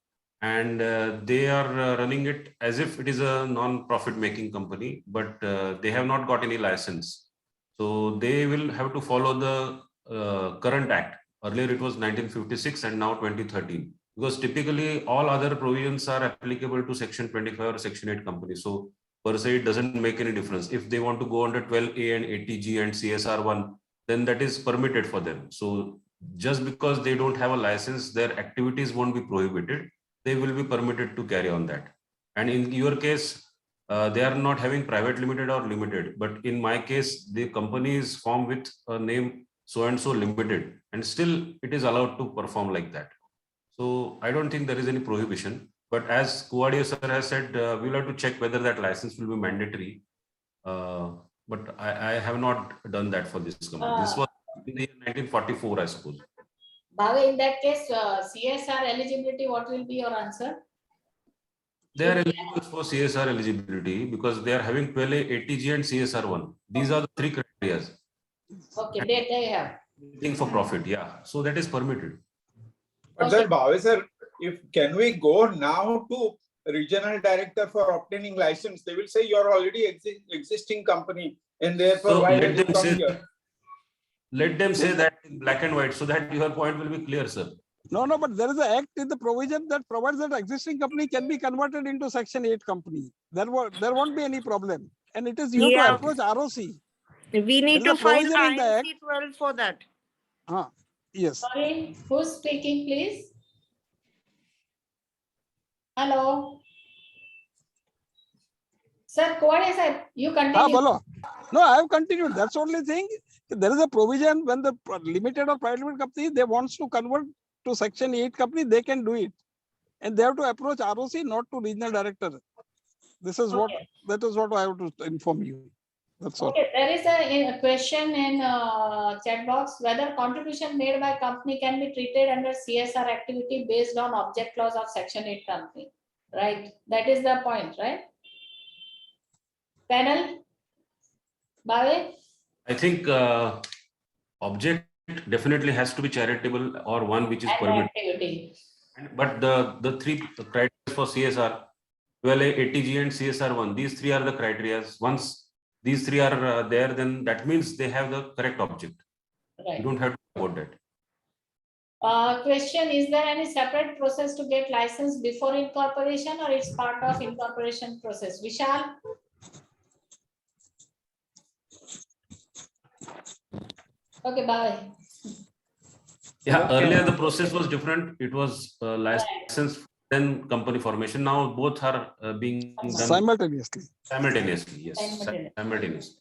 and they are running it as if it is a non-profit making company, but they have not got any license. So they will have to follow the current act. Earlier it was 1956 and now 2013. Because typically all other provisions are applicable to Section 25 or Section 8 companies. So per se, it doesn't make any difference. If they want to go under 12A and 80G and Csr1, then that is permitted for them. So just because they don't have a license, their activities won't be prohibited. They will be permitted to carry on that. And in your case, they are not having private limited or limited. But in my case, the company is formed with a name so-and-so limited, and still it is allowed to perform like that. So I don't think there is any prohibition. But as Kuvadia sir has said, we'll have to check whether that license will be mandatory. But I have not done that for this company. This was in the year 1944, I suppose. Bhave, in that case, CSR eligibility, what will be your answer? They are eligible for CSR eligibility because they are having 12A, 80G and CSR1. These are the three criteria. Okay, they have. Think for profit, yeah. So that is permitted. But then, Bhave sir, can we go now to regional director for obtaining license? They will say you are already existing company, and therefore so why did you come here? Let them say that in black and white so that your point will be clear, sir. No, but there is an act in the provision that provides that existing company can be converted into Section 8 company. There won't be any problem. And it is you have to approach ROC. We need to find INC 12 for that. Yes. Sorry, who's speaking, please? Hello. Sir, Kuvadia sir, you continue. No, I have continued. That's the only thing. There is a provision when the limited or private limited company, they wants to convert to Section 8 company, they can do it. And they have to approach ROC, not to regional director. This is that is what I have to inform you. That's all. Okay, there is a question in chat box whether contribution made by company can be treated under CSR activity based on object clause of Section 8 company. Right? That is the point, right? Panel? Bhave? I think object definitely has to be charitable or one which is permitted. Activity. But the three criteria for CSR, 12A, 80G and CSR1, these three are the criteria. Once these three are there, then that means they have the correct object. Right. You don't have to worry about that. Question, is there any separate process to get license before incorporation or it's part of incorporation process? Vishal? Okay, bye. Yeah, earlier the process was different. It was license, then company formation. Now both are being done simultaneously. Simultaneously, yes. Simultaneously.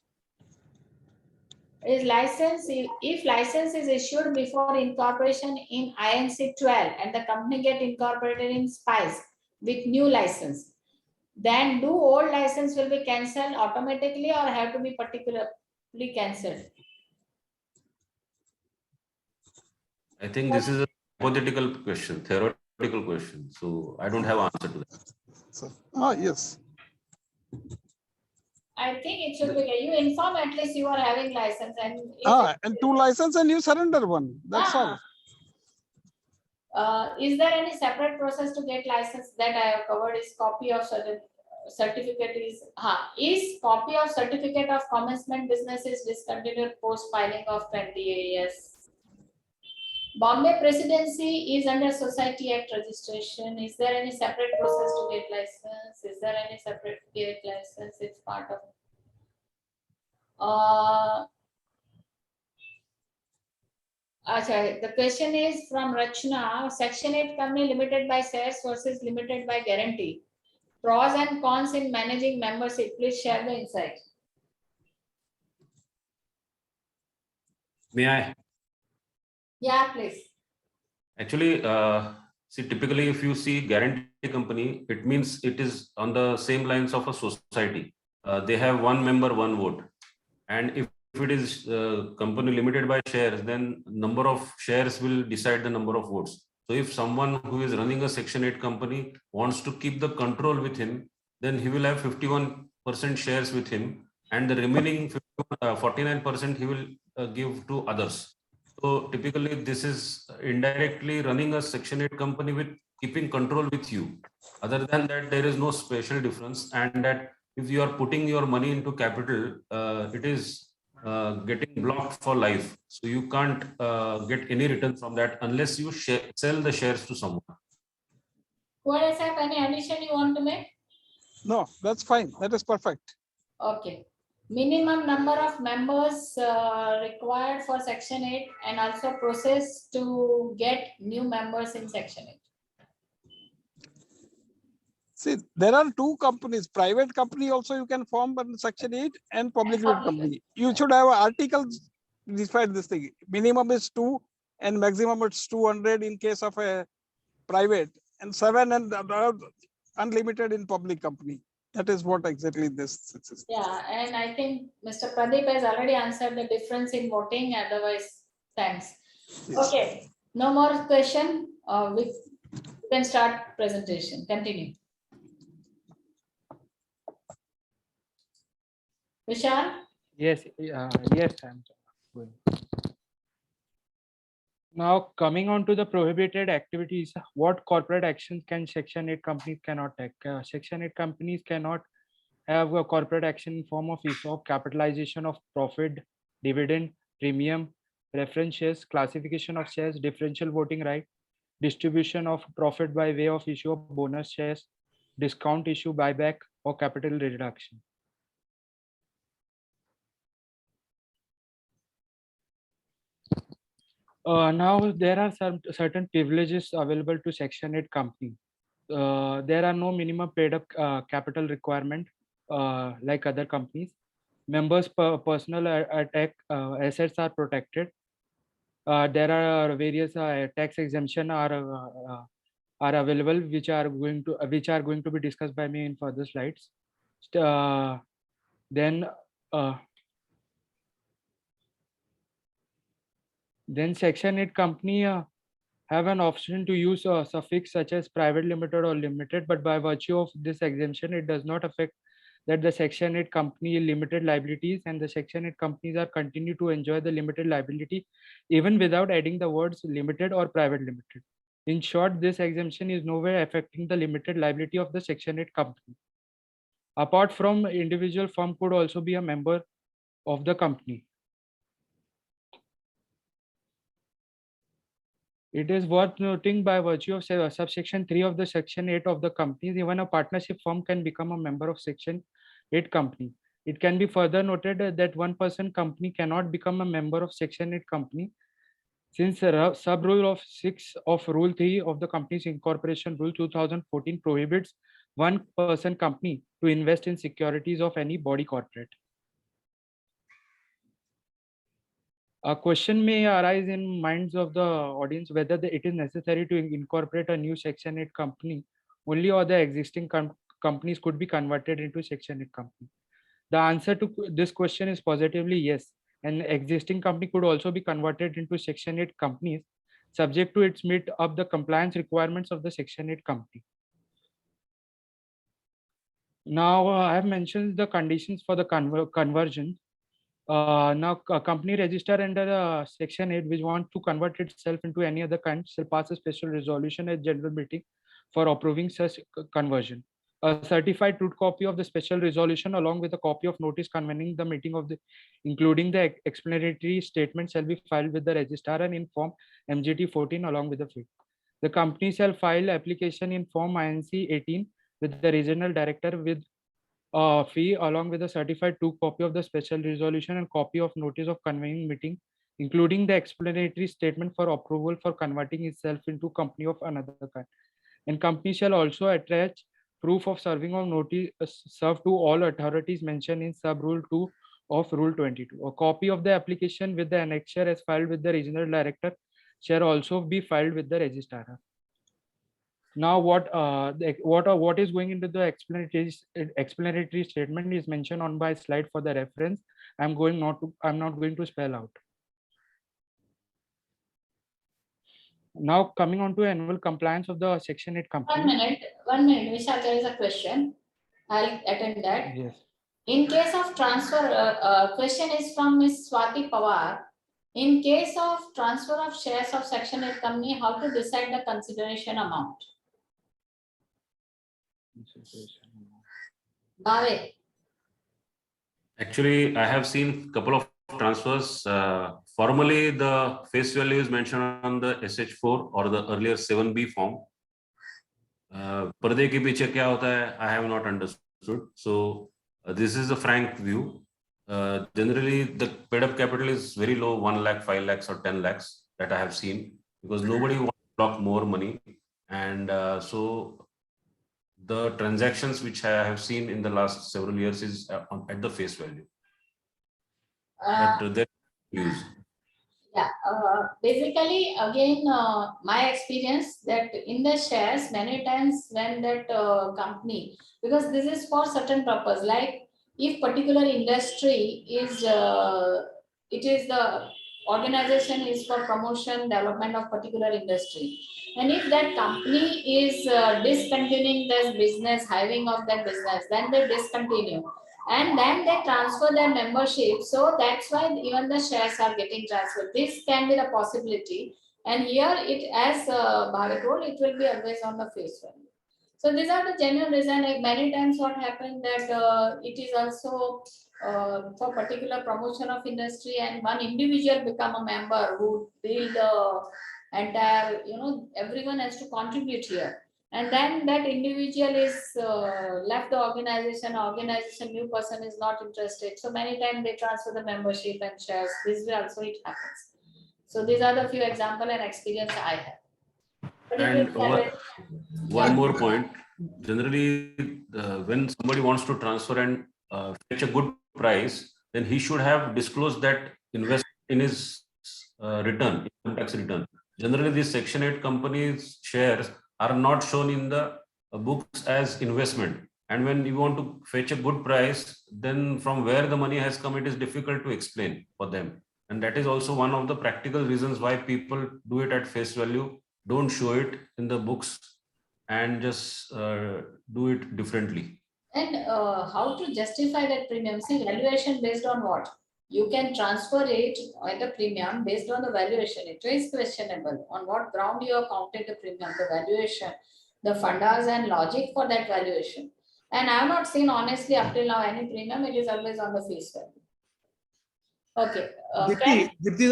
Is license, if license is issued before incorporation in INC 12 and the company get incorporated in SPICE with new license, then do old license will be cancelled automatically or have to be particularly cancelled? I think this is a hypothetical question, theoretical question. So I don't have an answer to that. So, yes. I think it should be, you inform at least you are having license and and two license and you surrender one. That's all. Is there any separate process to get license? That I have covered is copy of certain certificate is copy of certificate of commencement business is discontinued post filing of 20 years. Bombay Presidency is under Society Act registration. Is there any separate process to get license? Is there any separate get license? It's part of. The question is from Rachna. Section 8 company limited by shares versus limited by guarantee. Pros and cons in managing membership. Please share the insight. May I? Yeah, please. Actually, see, typically, if you see guarantee company, it means it is on the same lines of a society. They have one member, one vote. And if it is company limited by shares, then number of shares will decide the number of votes. So if someone who is running a Section 8 company wants to keep the control with him, then he will have 51% shares with him, and the remaining 49% he will give to others. So typically, this is indirectly running a Section 8 company with keeping control with you. Other than that, there is no special difference, and that if you are putting your money into capital, it is getting blocked for life. So you can't get any return from that unless you sell the shares to someone. Kuvadia sir, any addition you want to make? No, that's fine. That is perfect. Okay. Minimum number of members required for Section 8 and also process to get new members in Section 8. See, there are two companies, private company also you can form under Section 8 and public limited company. You should have articles decide this thing. Minimum is 2 and maximum it's 200 in case of a private, and 7 and unlimited in public company. That is what exactly this is. Yeah, and I think Mr. Pradeep has already answered the difference in voting. Otherwise, thanks. Yes. Okay, no more question. We can start presentation. Continue. Vishal? Yes, yes, I'm going. Now, coming on to the prohibited activities, what corporate actions can Section 8 companies cannot take? Section 8 companies cannot have a corporate action in form of ESOP, capitalization of profit, dividend, premium, preference shares, classification of shares, differential voting right, distribution of profit by way of issue of bonus shares, discount issue, buyback, or capital reduction. Now there are some certain privileges available to Section 8 company. There are no minimum paid up capital requirement like other companies. Members' personal assets are protected. There are various tax exemption are available, which are going to be discussed by me in further slides. Then Section 8 company have an option to use a suffix such as private limited or limited, but by virtue of this exemption, it does not affect that the Section 8 company limited liabilities, and the Section 8 companies are continue to enjoy the limited liability even without adding the words limited or private limited. In short, this exemption is nowhere affecting the limited liability of the Section 8 company. Apart from, individual firm could also be a member of the company. It is worth noting, by virtue of subsection 3 of the Section 8 of the companies, even a partnership firm can become a member of Section 8 company. It can be further noted that one-person company cannot become a member of Section 8 company, since sub-rule of 6 of Rule 3 of the Companies Incorporation Rule 2014 prohibits one-person company to invest in securities of any body corporate. A question may arise in minds of the audience whether it is necessary to incorporate a new Section 8 company only, or the existing companies could be converted into Section 8 company. The answer to this question is positively yes. An existing company could also be converted into Section 8 companies, subject to its meet up the compliance requirements of the Section 8 company. Now, I have mentioned the conditions for the conversion. Now, a company registered under Section 8 which wants to convert itself into any other kind shall pass a special resolution at general meeting for approving such conversion. A certified true copy of the special resolution along with a copy of notice convening the meeting of the, including the explanatory statement, shall be filed with the registrar and in form MGT 14 along with the fee. The company shall file application in form INC 18 with the regional director with fee along with a certified true copy of the special resolution and copy of notice of convening meeting, including the explanatory statement for approval for converting itself into company of another kind. And company shall also attach proof of serving of notice served to all authorities mentioned in sub rule 2 of rule 22. A copy of the application with the annexure as filed with the regional director shall also be filed with the registrar. Now, what is going into the explanatory statement is mentioned on my slide for the reference. I'm not going to spell out. Now, coming on to annual compliance of the Section 8 company. One minute, Vishal, there is a question. I'll attend that. Yes. In case of transfer, question is from Ms. Swati Pawar. In case of transfer of shares of Section 8 company, how to decide the consideration amount? Bhave. Actually, I have seen a couple of transfers. Formally, the face value is mentioned on the SH4 or the earlier 7B form. पर्दे के पीछे क्या होता है, I have not understood. So this is a frank view. Generally, the paid up capital is very low, 1 lakh, 5 lakhs or 10 lakhs that I have seen, because nobody wants to block more money. And so the transactions which I have seen in the last several years is at the face value. But they use. Yeah, basically, again, my experience that in the shares, many times when that company, because this is for certain purpose, like if particular industry is, it is the organization is for promotion, development of particular industry. And if that company is discontinuing this business, hiring of that business, then they discontinue. And then they transfer their membership. So that's why even the shares are getting transferred. This can be the possibility. And here it, as Bhave told, it will be always on the face value. So these are the genuine reason. Like many times what happened that it is also for particular promotion of industry, and one individual become a member who build the entire, everyone has to contribute here. And then that individual is left the organization, new person is not interested. So many times they transfer the membership and shares. This way also it happens. So these are the few examples and experience I have. And one more point. Generally, when somebody wants to transfer and fetch a good price, then he should have disclosed that invest in his return, income tax return. Generally, these Section 8 companies' shares are not shown in the books as investment. And when you want to fetch a good price, then from where the money has come, it is difficult to explain for them. And that is also one of the practical reasons why people do it at face value, don't show it in the books, and just do it differently. And how to justify that premium? See, valuation based on what? You can transfer it at a premium based on the valuation. It is questionable on what ground you have counted the premium, the valuation, the fundas and logic for that valuation. And I have not seen honestly up till now any premium. It is always on the face value. Okay. Dipti,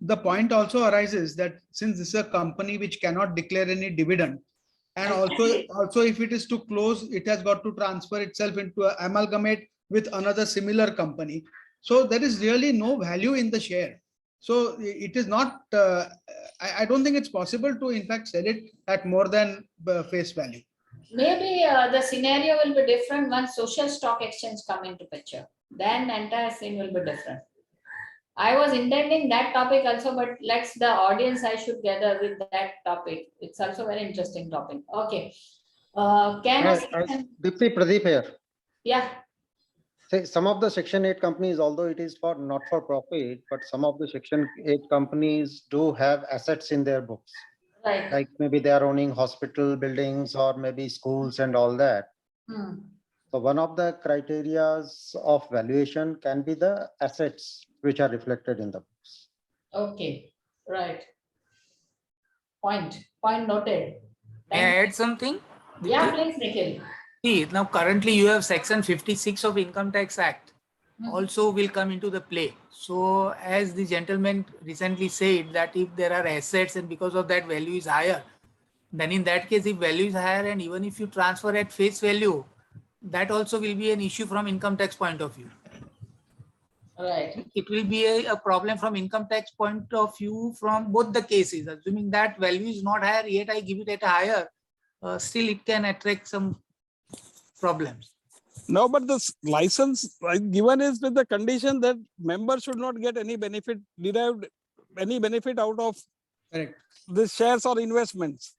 the point also arises that since this is a company which cannot declare any dividend, and also if it is to close, it has got to transfer itself into amalgamate with another similar company. So there is really no value in the share. So it is not, I don't think it's possible to in fact sell it at more than face value. Maybe the scenario will be different once social stock exchange come into picture. Then entire scene will be different. I was intending that topic also, but let's the audience I should gather with that topic. It's also very interesting topic. Okay. Dipti, Pradeep here. Yeah. Say, some of the Section 8 companies, although it is for not for profit, but some of the Section 8 companies do have assets in their books. Right. Like maybe they are owning hospital buildings or maybe schools and all that. So one of the criterias of valuation can be the assets which are reflected in the books. Okay, right. Point noted. May I add something? Yeah, Dipti? please, Nikhil. See, now currently you have section 56 of Income Tax Act Mhm. also will come into the play. So as the gentleman recently said that if there are assets and because of that value is higher, then in that case, if value is higher and even if you transfer at face value, that also will be an issue from income tax point of view. Right. It will be a problem from income tax point of view from both the cases. Assuming that value is not higher, yet I give it at a higher, still it can attract some problems. No, but this license given is with the condition that members should not get any benefit derived, any benefit out of Correct. the shares or investments.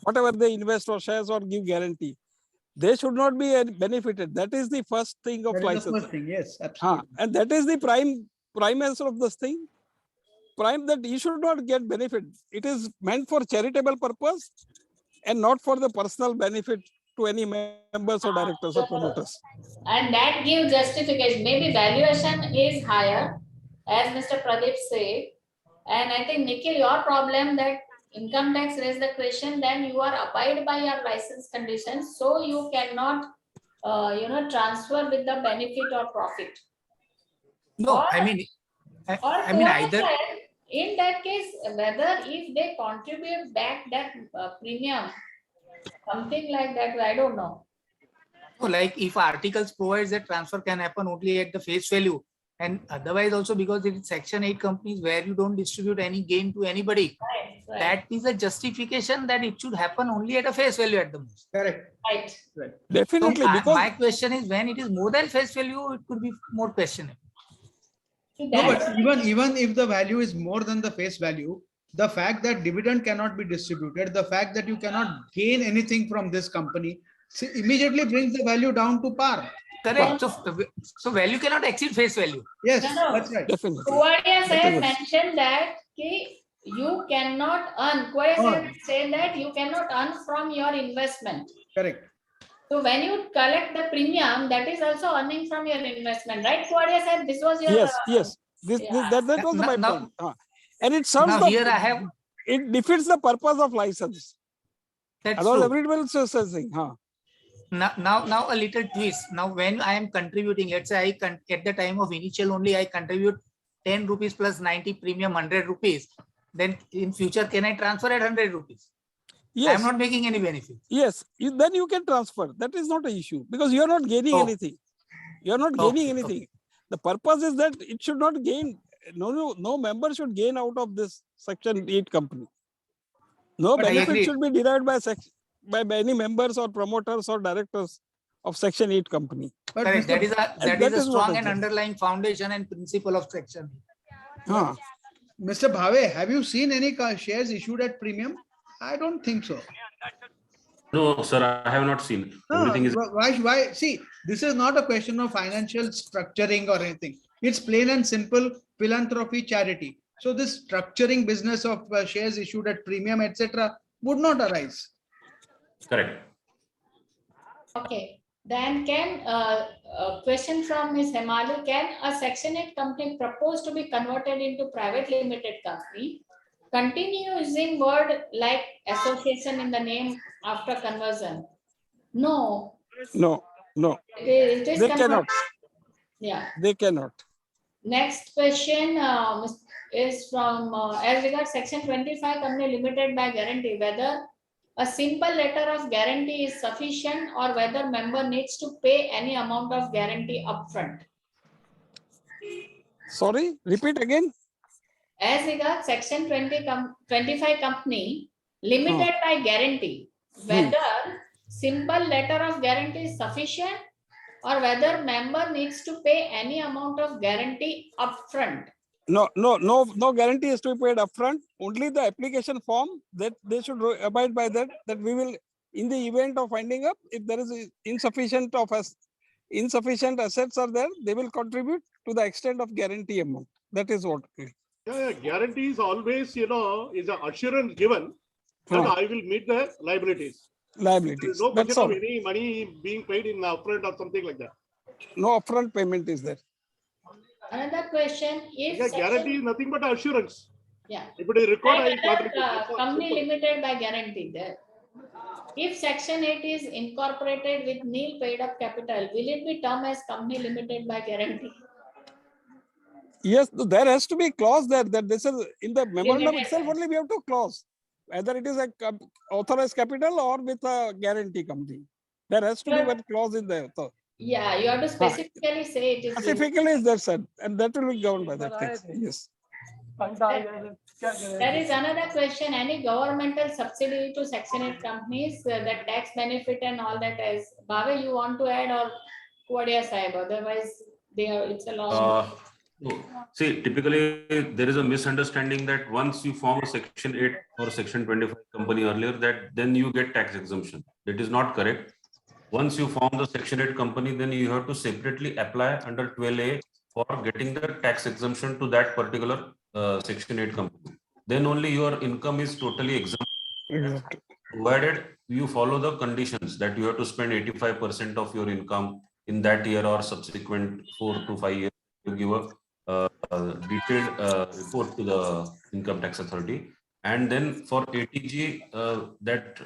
Whatever they invest or shares or give guarantee, they should not be benefited. That is the first thing of That is license. the first thing. Yes, absolutely. And that is the prime answer of this thing. Prime that you should not get benefit. It is meant for charitable purpose and not for the personal benefit to any members or directors or promoters. And that gives justification. Maybe valuation is higher, as Mr. Pradeep said. And I think, Nikhil, your problem that income tax raised the question, then you are abide by your license conditions, so you cannot, transfer with the benefit or profit. No, Or- I mean Or either. In that case, whether if they contribute back that premium, something like that, I don't know. So like if articles provides that transfer can happen only at the face value, and otherwise also because it is section 8 companies where you don't distribute any gain to anybody, Right. that is a justification that it should happen only at a face value at the most. Correct. Right. Definitely, So because my question is, when it is more than face value, it could be more questionable. No, but even if the value is more than the face value, the fact that dividend cannot be distributed, the fact that you cannot gain anything from this company, immediately brings the value down to par. Correct. So value cannot exceed face value. Yes, No. that's right. definitely. Kuvadia has mentioned that you cannot earn. Kuvadia said that you cannot earn from your investment. Correct. So when you collect the premium, that is also earning from your investment, right? Kuvadia said this was your. Yes. That was my point. And it serves Now here I have. It defeats the purpose of license. That's Otherwise, true. everybody is saying, Now a little twist. Now when I am contributing, let's say at the time of initial only I contribute 10 rupees plus 90 premium 100 rupees. Then in future, can I transfer at 100 rupees? yes. I am not making any benefit. Yes, then you can transfer. That is not an issue because you are not gaining anything. You are not gaining anything. The purpose is that it should not gain. No member should gain out of this section 8 company. No But benefit should be derived by any members or promoters or directors of section 8 company. But Correct. That is a strong and what underlying foundation and principle of section. Mr. Bhave, have you seen any shares issued at premium? I don't think so. No, sir, I have not seen. Everything is Why? See, this is not a question of financial structuring or anything. It's plain and simple philanthropy, charity. So this structuring business of shares issued at premium, etc., would not arise. correct. Okay. Then can a question from Ms. Hemali, can a section 8 company propose to be converted into private limited company? Continue using word like association in the name after conversion? No. No. It is They cannot. Yeah. They cannot. Next question is from as regards section 25 company limited by guarantee, whether a simple letter of guarantee is sufficient or whether member needs to pay any amount of guarantee upfront. Sorry, repeat again. As regards section 25 company limited by guarantee, whether simple letter of guarantee is sufficient or whether member needs to pay any amount of guarantee upfront. No guarantee is to be paid upfront. Only the application form that they should abide by that we will, in the event of finding up, if there is insufficient assets are there, they will contribute to the extent of guarantee amount. That is what. Yeah, guarantee is always, is an assurance given that I will meet the liabilities. There liabilities. is no That's question of all. any money being paid in upfront or something like that. No upfront payment is there. Another question, if Because guarantee is nothing but assurance. yeah, If it is required, I will like contribute. That's all. company Simple. limited by guarantee there. If Section 8 is incorporated with nil paid up capital, will it be termed as company limited by guarantee? Yes, there has to be a clause there that this is in the memorandum Limited itself by. only we have to clause whether it is a authorized capital or with a guarantee company. There has to be one clause in there. So, Yeah, you have to specifically say it is. specifically is there said, and that will be governed by that text. Yes. There is another question. Any governmental subsidy to Section 8 companies, the tax benefit and all that as Bhave, you want to add or Kuvadia Sahib? Otherwise, it's a long. See, typically there is a misunderstanding that once you form a Section 8 or Section 25 company earlier, that then you get tax exemption. That is not correct. Once you form the Section 8 company, then you have to separately apply under 12A for getting the tax exemption to that particular Section 8 company. Then only your income is totally exempt. Provided you follow the conditions that you have to spend 85% of your income in that year or subsequent 4 to 5 years to give a detailed report to the income tax authority. And then for ATG, that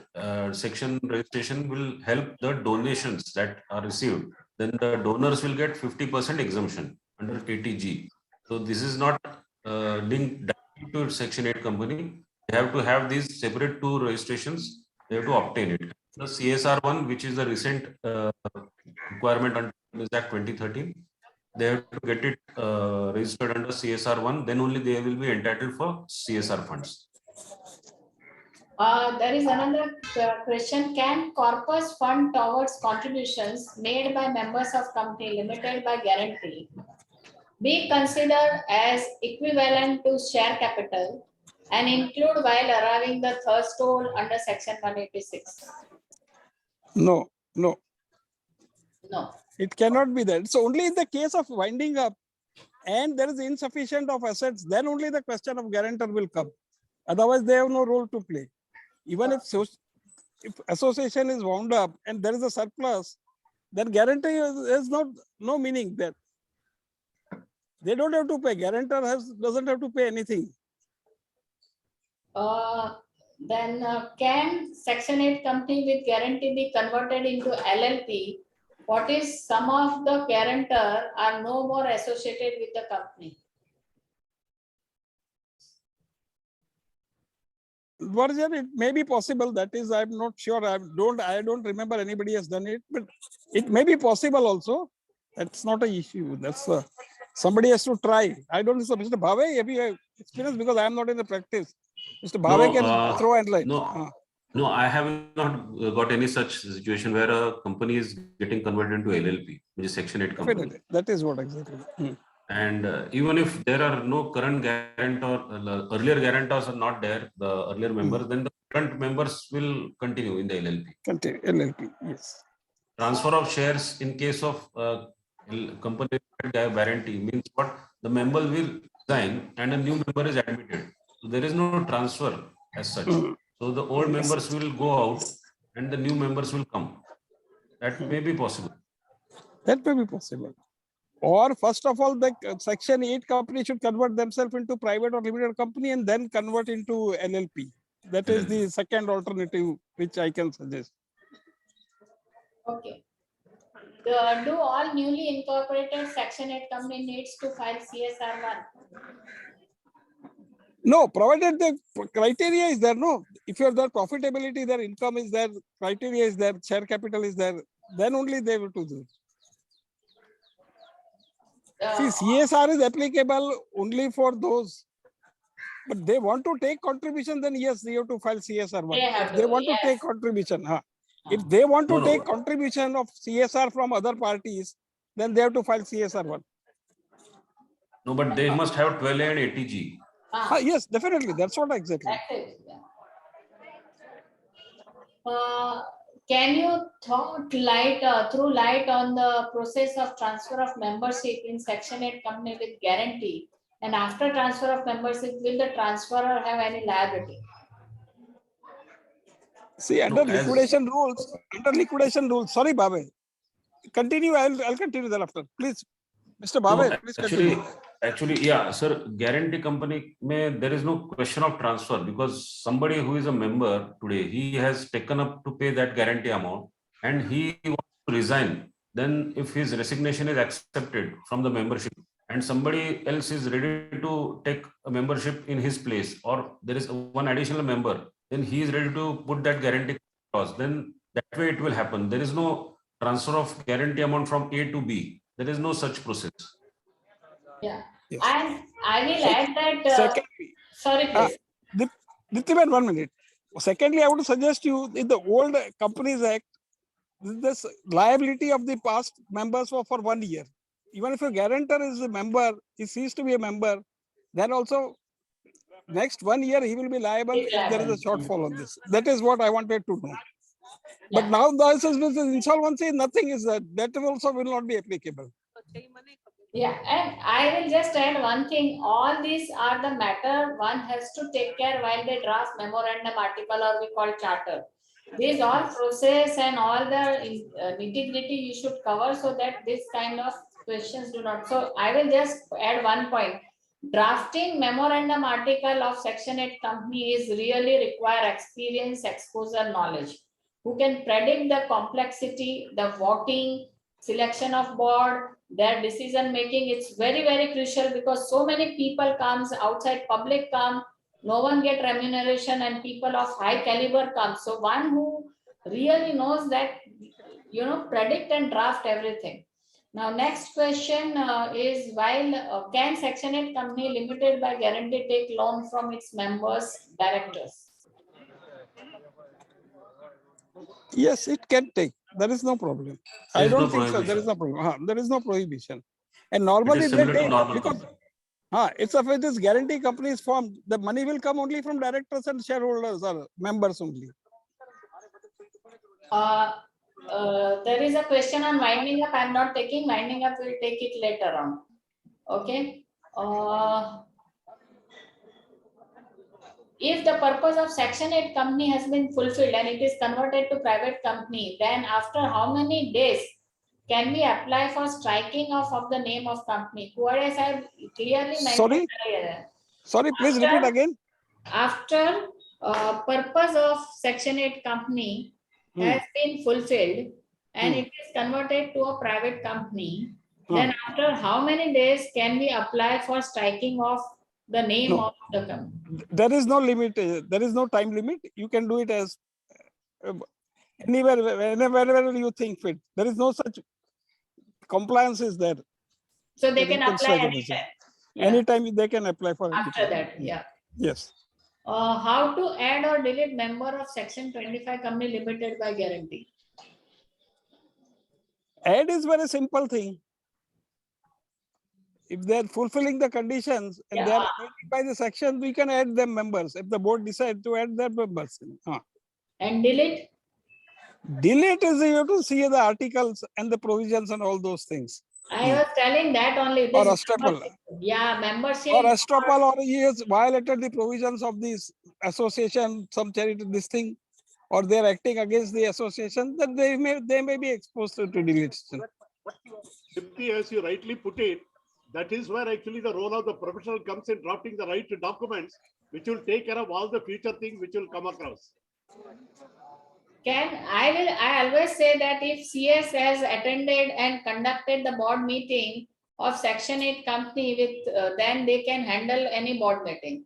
section registration will help the donations that are received. Then the donors will get 50% exemption under ATG. So this is not linked directly to Section 8 company. They have to have these separate two registrations. They have to obtain it. The Csr1, which is the recent requirement under Act 2013, they have to get it registered under Csr1. Then only they will be entitled for CSR funds. There is another question. Can corpus fund towards contributions made by members of company limited by guarantee be considered as equivalent to share capital and include while arriving the threshold under Section 186? No. No. It cannot be that. So only in the case of winding up and there is insufficient of assets, then only the question of guarantor will come. Otherwise, they have no role to play. Even if association is wound up and there is a surplus, then guarantee is no meaning there. They don't have to pay. Guarantor doesn't have to pay anything. Then can Section 8 company with guarantee be converted into LLP? What is some of the guarantor are no more associated with the company? Version, it may be possible. That is, I'm not sure. I don't remember anybody has done it, but it may be possible also. That's not an issue. That's somebody has to try. I don't know. Mr. Bhave, have you experience? Because I am not in the practice. Mr. Bhave can throw and light. No, I have not got any such situation where a company is getting converted into LLP, which is Section 8 company. Definitely. That is what exactly. And even if there are no current guarantor, earlier guarantors are not there, the earlier members, then the current members will continue in the LLP. Continue, LLP, yes. Transfer of shares in case of company guarantee means what? The member will resign and a new member is admitted. So there is no transfer as such. So the old members will go out and the new members will come. That may be possible. That may be possible. Or first of all, the Section 8 company should convert themselves into private or limited company and then convert into LLP. That is the second alternative which I can suggest. Okay. Do all newly incorporated Section 8 company needs to file CSR1? No, provided the criteria is there, no. If you're there, profitability, their income is there, criteria is there, share capital is there, then only they will do this. See, CSR is applicable only for those, but they want to take contribution, then yes, they have to file CSR1. If they want to take contribution, if they want to take contribution of CSR from other parties, then they have to file CSR1. No, but they must have 12A and ATG. Yes, definitely. That's what exactly. Can you throw light on the process of transfer of membership in Section 8 company with guarantee? And after transfer of membership, will the transferor have any liability? See, under No, as- liquidation rules, sorry, Bhave. Continue, I'll continue thereafter. Please, Mr. Bhave, No, please continue. actually, yeah, sir, guarantee company, there is no question of transfer because somebody who is a member today, he has taken up to pay that guarantee amount and he wants to resign. Then if his resignation is accepted from the membership and somebody else is ready to take a membership in his place, or there is one additional member, then he is ready to put that guarantee clause. Then that way it will happen. There is no transfer of guarantee amount from A to B. There is no such process. Yeah, Yes. and I will add that. Secondly, Sorry, please. Dipti, 1 minute. Secondly, I would suggest you in the old Companies Act, this liability of the past members for 1 year. Even if a guarantor is a member, he ceases to be a member, then also next 1 year he will be liable if there is a shortfall on this. That is what I wanted to know. But Yeah. now the insolvency, nothing is that. That also will not be applicable. Yeah, and I will just add one thing. All these are the matter one has to take care while they draft memorandum article or we call charter. These all process and all the nitty-gritty you should cover so that this kind of questions do not. So I will just add one point. Drafting memorandum article of Section 8 company is really require experience, exposure, knowledge. Who can predict the complexity, the voting, selection of board, their decision making. It's very, very crucial because so many people comes outside, public come, no one get remuneration and people of high caliber come. So one who really knows that, predict and draft everything. Now, next question is, while can Section 8 company limited by guarantee take loan from its members, directors? Yes, it can take. There is no problem. There I is no don't think so. There prohibition. is no problem. There is no prohibition. And It normally is they similar to take normal because company. it's a way this guarantee company is formed. The money will come only from directors and shareholders or members only. There is a question on winding up. I'm not taking winding up. We'll take it later on. Okay. If the purpose of Section 8 company has been fulfilled and it is converted to private company, then after how many days can we apply for striking off of the name of company? Kuvadia sahib clearly mentioned. Sorry, please repeat again. After purpose of Section 8 company has been fulfilled and it is converted to a private company, then after how many days can we apply for striking off the name of the company? There is no limit. There is no time limit. You can do it as anywhere, whenever you think fit. There is no such compliance is there. So they can apply anytime. Anytime they can apply for after that. Yeah. Yes. How to add or delete member of Section 25 company limited by guarantee? Add is very simple thing. If they are fulfilling the conditions and they are appointed by the section, we can add them members. If the board decides to add their members. And delete? Delete is you have to see the articles and the provisions and all those things. I was telling that only. Or estoppel. Yeah, membership. Or estoppel, or he has violated the provisions of this association, some charity, this thing, or they are acting against the association, then they may be exposed to deletion. Dipti, as you rightly put it, that is where actually the role of the professional comes in drafting the right documents, which will take care of all the future things which will come across. I always say that if CS has attended and conducted the board meeting of Section 8 company with, then they can handle any board meeting.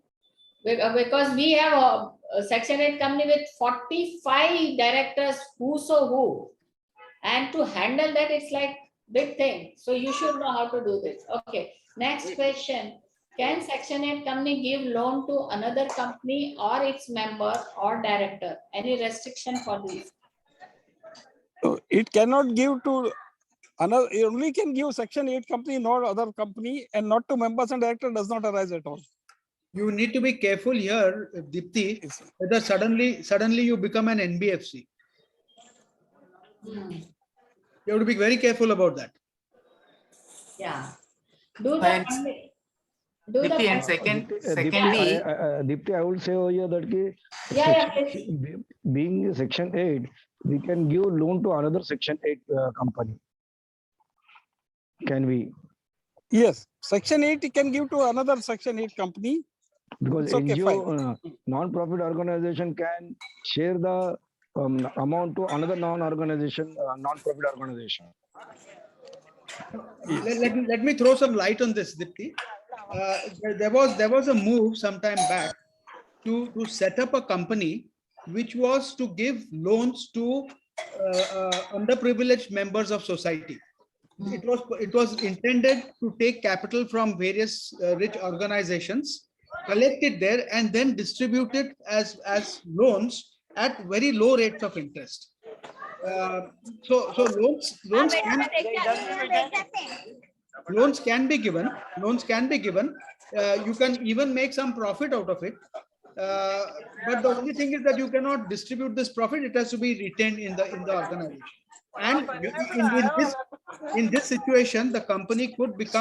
Because we have a Section 8 company with 45 directors, who. And to handle that, it's like big thing. So you should know how to do this. Okay. Next question. Can Section 8 company give loan to another company or its member or director? Any restriction for this? It cannot give to another. It only can give Section 8 company, not other company, and not to members and director does not arise at all. You need to be careful here, Dipti, whether suddenly you become an NBFC. You have to be very careful about that. Yeah. Do the Dipti, and secondly, Dipti, I would say over here that being Section 8, we can give loan to another Section 8 company. Can we? Yes, Section 8 you can give to another Section 8 company. Because It's okay, NGO, non-profit organization can share the amount to another non-organization, non-profit organization. Let me throw some light on this, Dipti. There was a move sometime back to set up a company which was to give loans to underprivileged members of society. It was intended to take capital from various rich organizations, collect it there, and then distribute it as loans at very low rates of interest. So loans can be given. You can even make some profit out of it. But the only thing is that you cannot distribute this profit. It has to be retained in the organization. And in this situation, the company would be an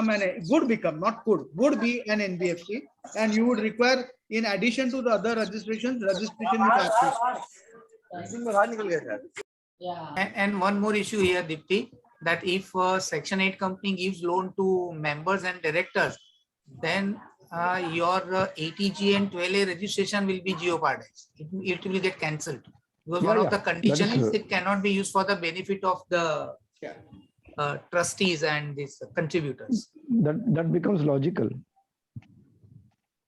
NBFC, and you would require, in addition to the other registration with RP. Yeah. and one more issue here, Dipti, that if Section 8 company gives loan to members and directors, then your ATG and 12A registration will be jeopardized. It will get cancelled. Because one of the conditions is it cannot be used for the benefit of the trustees and these contributors. That becomes logical.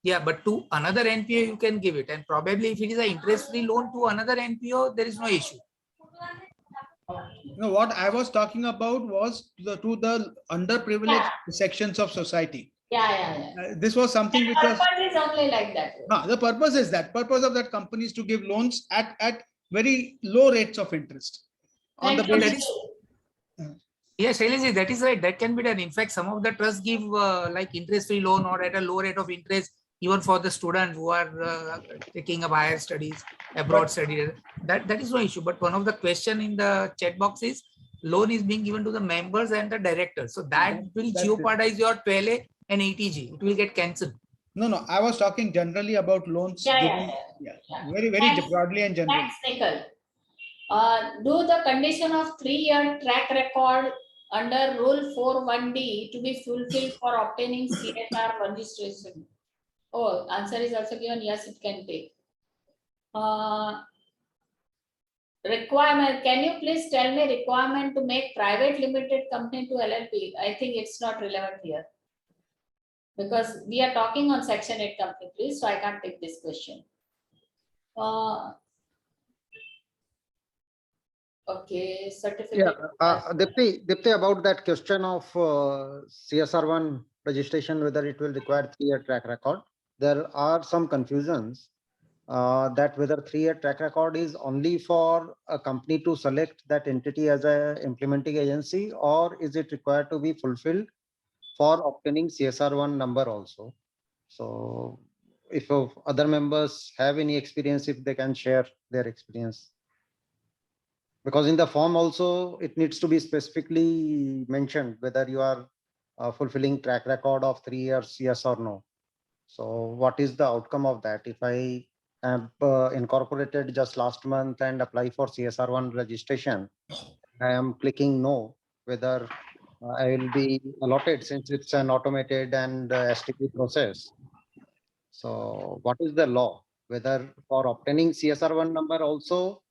Yeah, but to another NPO you can give it, and probably if it is an interest-free loan to another NPO, there is no issue. No, what I was talking about was to the underprivileged sections of society. Yeah. This was something which was. Purpose is only like that. No, the purpose is that. Purpose of that company is to give loans at very low rates of interest. On the basis. Yes, Shailesh, that is right. That can be done. In fact, some of the trusts give like interest-free loan or at a low rate of interest, even for the students who are taking up higher studies, abroad studies. That is no issue. But one of the question in the chat box is loan is being given to the members and the directors. So that will jeopardize your 12A and ATG. It will get cancelled. No. I was talking generally about loans. Very broadly and generally. Thanks, Nikhil. Do the condition of 3-year track record under Rule 4(1)D to be fulfilled for obtaining Csr registration? Oh, answer is also given. Yes, it can take. Requirement. Can you please tell me requirement to make private limited company to LLP? I think it's not relevant here. Because we are talking on Section 8 company, please, so I can't take this question. Okay, certificate. Dipti, about that question of Csr1 registration, whether it will require 3-year track record, there are some confusions that whether 3-year track record is only for a company to select that entity as a implementing agency, or is it required to be fulfilled for obtaining Csr1 number also. So if other members have any experience, if they can share their experience. Because in the form also, it needs to be specifically mentioned whether you are fulfilling track record of 3 years, yes or no. So what is the outcome of that? If I have incorporated just last month and apply for Csr1 registration, I am clicking no, whether I will be allotted, since it's an automated and STP process. So what is the law? Whether for obtaining Csr1 number also,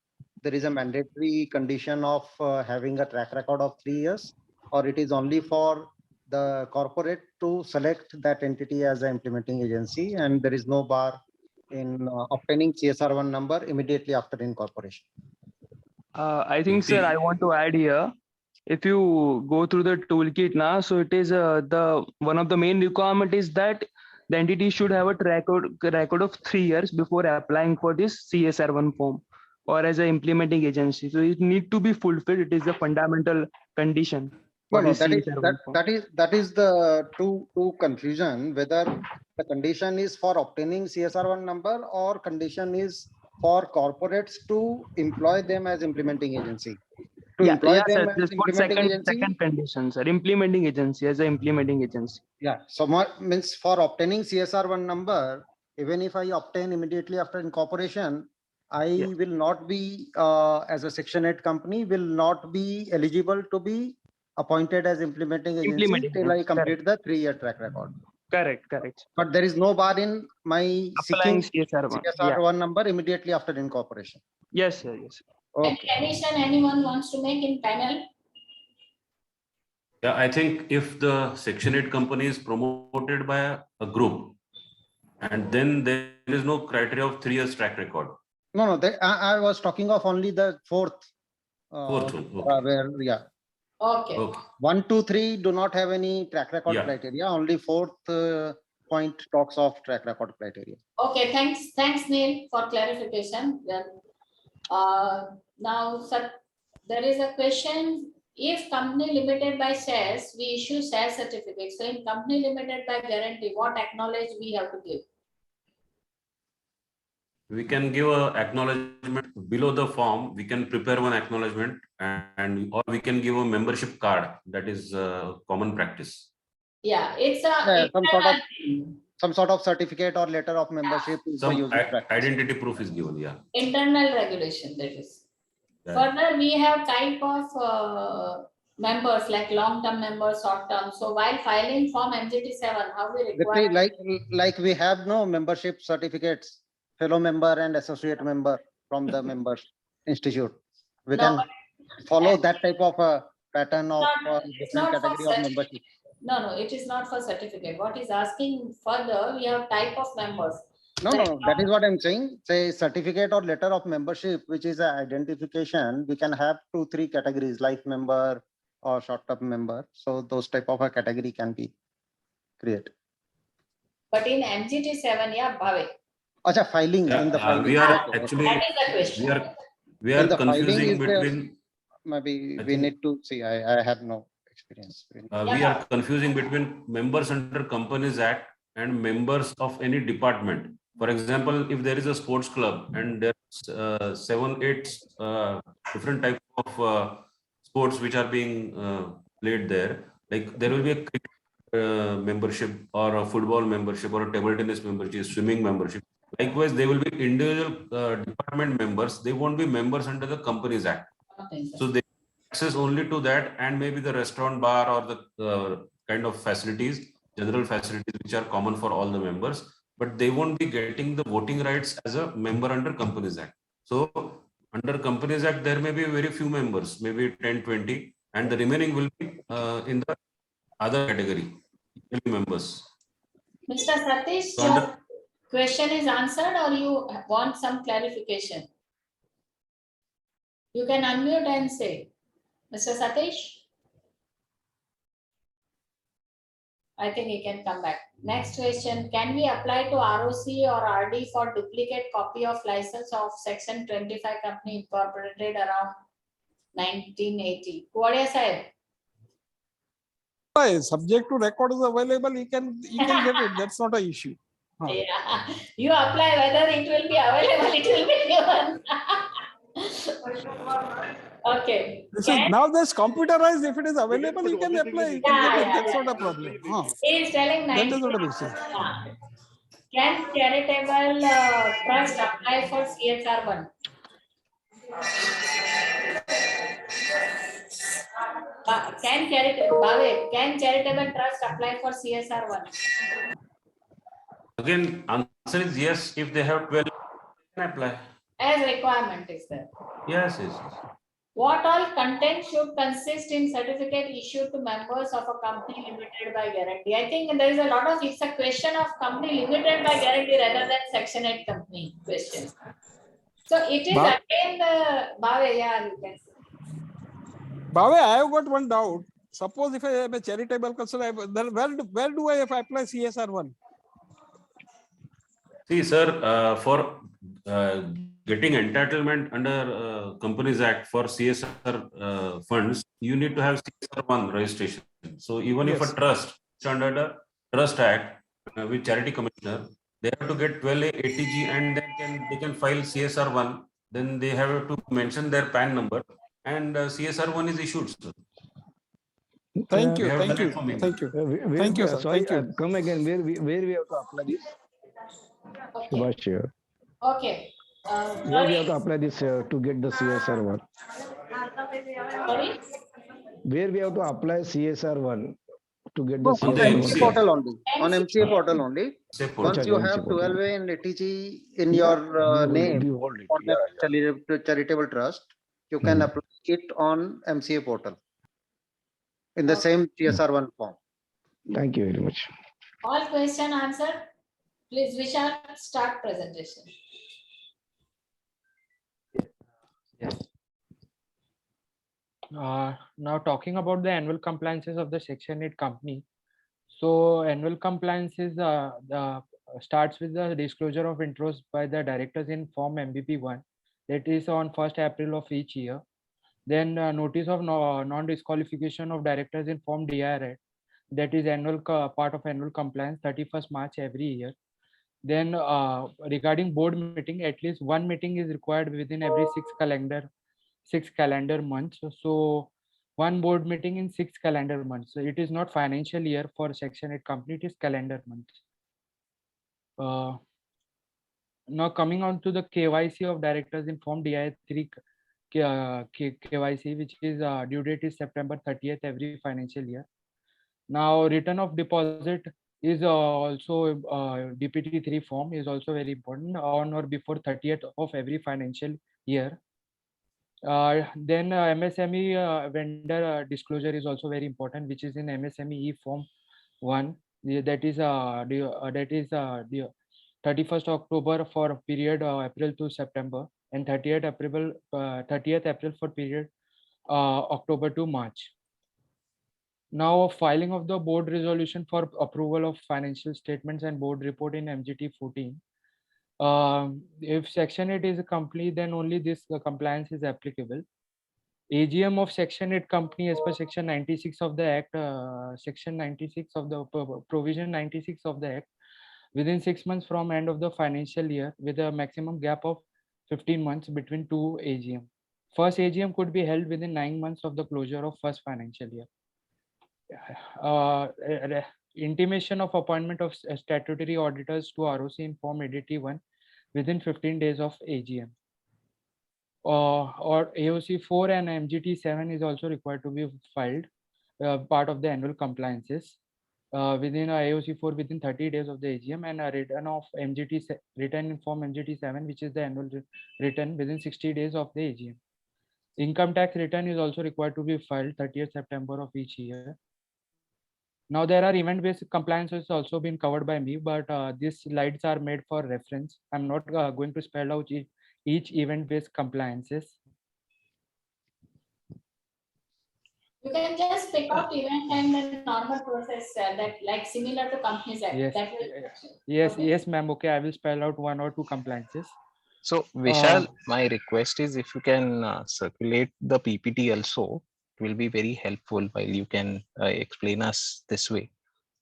there is a mandatory condition of having a track record of 3 years, or it is only for the corporate to select that entity as an implementing agency, and there is no bar in obtaining Csr1 number immediately after incorporation. I think, sir, I want to add here. If you go through the toolkit now, so it is one of the main requirement is that the entity should have a record of 3 years before applying for this Csr1 form or as an implementing agency. So it need to be fulfilled. It is a fundamental condition. That is the two confusion, whether the condition is for obtaining Csr1 number or condition is for corporates to employ them as implementing agency. To Yeah, employ yeah, them sir. as This for implementing agency? second condition, sir. Implementing agency as an implementing agency. Yeah, so means for obtaining CSR1 number, even if I obtain immediately after incorporation, I will not be, as a Section 8 company, will not be eligible to be appointed as implementing agency Implementing till I agency, complete the 3-year track record. Correct. But there is no bar in my Applying seeking CSR1. Yeah. CSR1 number immediately after incorporation. Yes, sir. Yes. Any Okay. addition anyone wants to make in panel? Yeah, I think if the Section 8 company is promoted by a group, and then there is no criteria of 3 years track record. No, I was talking of only the fourth. Fourth one, okay. Where, yeah. Okay. 1, 2, 3 do not have any track record criteria. Only fourth point talks of track record criteria. Okay, thanks Neil for clarification. Then, now, sir, there is a question. If company limited by shares, we issue share certificate. So in company limited by guarantee, what acknowledge we have to give? We can give a acknowledgement below the form. We can prepare one acknowledgement, and or we can give a membership card. That is common practice. Yeah, it's a some sort of certificate or letter of membership. Some identity proof is given. Yeah. Internal regulation, that is. Yeah. Further, we have type of members like long-term members, short-term. So while filing form MGT7, how we require? Like we have no membership certificates, fellow member and associate member from the members institute. We can follow that type of a pattern of different category of membership. No, it is not for certificate. What is asking further, we have type of members. No, that is what I'm saying. Say certificate or letter of membership, which is an identification. We can have 2, 3 categories, life member or short-term member. So those type of a category can be created. But in MGT7, yeah, Bhave. Acha, filing in the filing. We are actually that is the question. We are confusing between. Maybe we need to see. I have no experience. We are confusing between members under Companies Act and members of any department. For example, if there is a sports club and there's 7, 8 different types of sports which are being played there, like there will be a cricket membership or a football membership or a table tennis membership, swimming membership. Likewise, they will be individual department members. They won't be members under the Companies Act. So they access only to that and maybe the restaurant, bar or the kind of facilities, general facilities which are common for all the members, but they won't be getting the voting rights as a member under Companies Act. So under Companies Act, there may be very few members, maybe 10, 20, and the remaining will be in the other category, members. Mr. Satish, so your question is answered or you want some clarification? You can unmute and say. Mr. Satish? I think he can come back. Next question. Can we apply to ROC or RD for duplicate copy of license of Section 25 company incorporated around 1980? Kuvadia sahib. Subject to record is available, you can get it. That's not an issue. Yeah. You apply whether it will be available, it will be given. Okay. Now there's computerized. If it is available, you can apply. You can get it. That's not a problem. He is telling that is not a big thing. Can charitable trust apply for CSR1? Can charitable trust apply for CSR1? Again, answer is yes. If they have 12, can apply. As requirement is there. Yes. What all content should consist in certificate issued to members of a company limited by guarantee? I think there is a lot of, it's a question of company limited by guarantee rather than Section 8 company question. So it is again the Bhave, yeah, you can say. Bhave, I have got one doubt. Suppose if I am a charitable concern, then where do I apply CSR1? See, sir, for getting entitlement under Companies Act for CSR funds, you need to have Csr1 registration. So even if a trust under the Trust Act with Charity Commissioner, they have to get 12A ATG and then they can file CSR1. Then they have to mention their PAN number and CSR1 is issued, sir. Thank We you, have thank done you, it for many. thank you. Where- Thank you, sir. Sorry, Thank you. come again. Where we have to apply this? Okay. Subhash here. Okay. Where we have to apply this to get the CSR1? Sorry? Where we have to apply CSR1 to get the On the CSR1? MCA portal only. On MCA portal only. Once Acha, you MCA have portal. 12A and ATG in Yeah, your name you hold it. for Yeah, that charitable trust, you can apply it on MCA portal in the same CSR1 form. Thank you very much. All question answered. Please, Vishal, start presentation. Now talking about the annual compliances of the Section 8 company. So annual compliances starts with the disclosure of interest by the directors in Form MBP1, that is on 1st April of each year. Then notice of non-disqualification of directors in Form DRA, that is annual part of annual compliance, 31st March every year. Then regarding board meeting, at least one meeting is required within every six calendar months. So one board meeting in 6 calendar months. So it is not financial year for Section 8 company, it is calendar months. Now coming on to the KYC of directors in Form DI3 KYC, which is due date is September 30th every financial year. Now return of deposit is also DPT3 form is also very important on or before 30th of every financial year. Then MSME vendor disclosure is also very important, which is in MSME E Form 1. That is the 31st October for period April to September, and 30th April for period October to March. Now filing of the board resolution for approval of financial statements and board report in MGT 14. If Section 8 is a company, then only this compliance is applicable. AGM of Section 8 company as per Section 96 of the Act, Section 96 of the provision 96 of the Act, within 6 months from end of the financial year, with a maximum gap of 15 months between two AGM. First AGM could be held within 9 months of the closure of first financial year. Intimation of appointment of statutory auditors to ROC in Form ADT1 within 15 days of AGM. Or AOC 4 and MGT 7 is also required to be filed, part of the annual compliances. Within AOC 4 within 30 days of the AGM, and a return of return in Form MGT 7, which is the annual return within 60 days of the AGM. Income tax return is also required to be filed 30th September of each year. Now there are event-based compliances also been covered by me, but these slides are made for reference. I'm not going to spell out each event-based compliances. You can just pick up event and then normal process that like similar to Companies Act. Yes, That will, yes, okay. yes, ma'am. Okay, I will spell out 1 or 2 compliances. So Vishal, my request is if you can circulate the PPT also, it will be very helpful while you can explain us this way.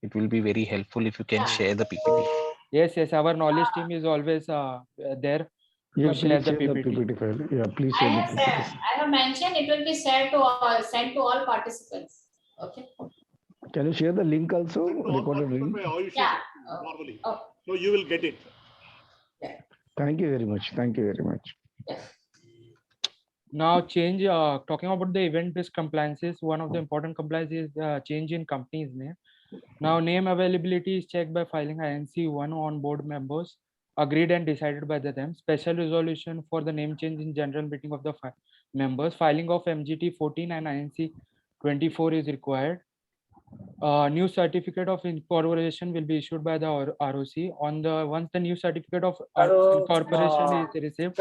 It will be very helpful if you can share the PPT. Yes, yes, our knowledge team is always there Yeah, to share please the share the PPT. PPT file. Yeah, please I share the have PPT. said, I have mentioned it will be sent to all participants. Okay. Can you share the link also? Recorded link. Yeah. Normally. Oh. So you will get it. Thank you very much. Thank you very much. Now change, talking about the event-based compliances, one of the important compliances is change in company's name. Now name availability is checked by filing INC 1 on board members, agreed and decided by them. Special resolution for the name change in general meeting of the members. Filing of MGT 14 and INC 24 is required. New certificate of incorporation will be issued by the ROC. Once the new certificate of incorporation is received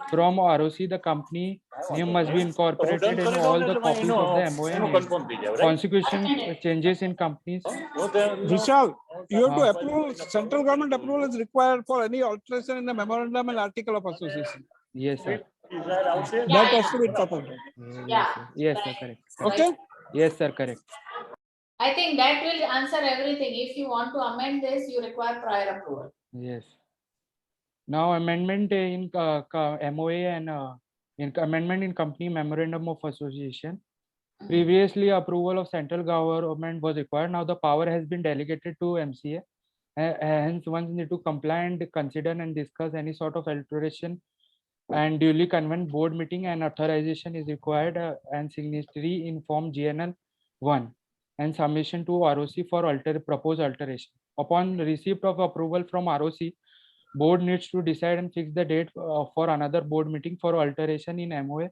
from ROC, the company name must be incorporated in all the copies of the MOA. Consequent changes in companies. Vishal, you have to approve, central government approval is required for any alteration in the memorandum and article of association. Yes, sir. That has to be incorporated. Yes, sir, correct. Okay? Yes, sir, correct. I think that will answer everything. If you want to amend this, you require prior approval. Yes. Now amendment in MOA and in amendment in company memorandum of association. Previously, approval of central government was required. Now the power has been delegated to MCA. Hence, one need to comply and consider and discuss any sort of alteration and duly convene board meeting, and authorization is required and signatory in form GNL 1 and submission to ROC for proposed alteration. Upon receipt of approval from ROC, board needs to decide and fix the date for another board meeting for alteration in MOA.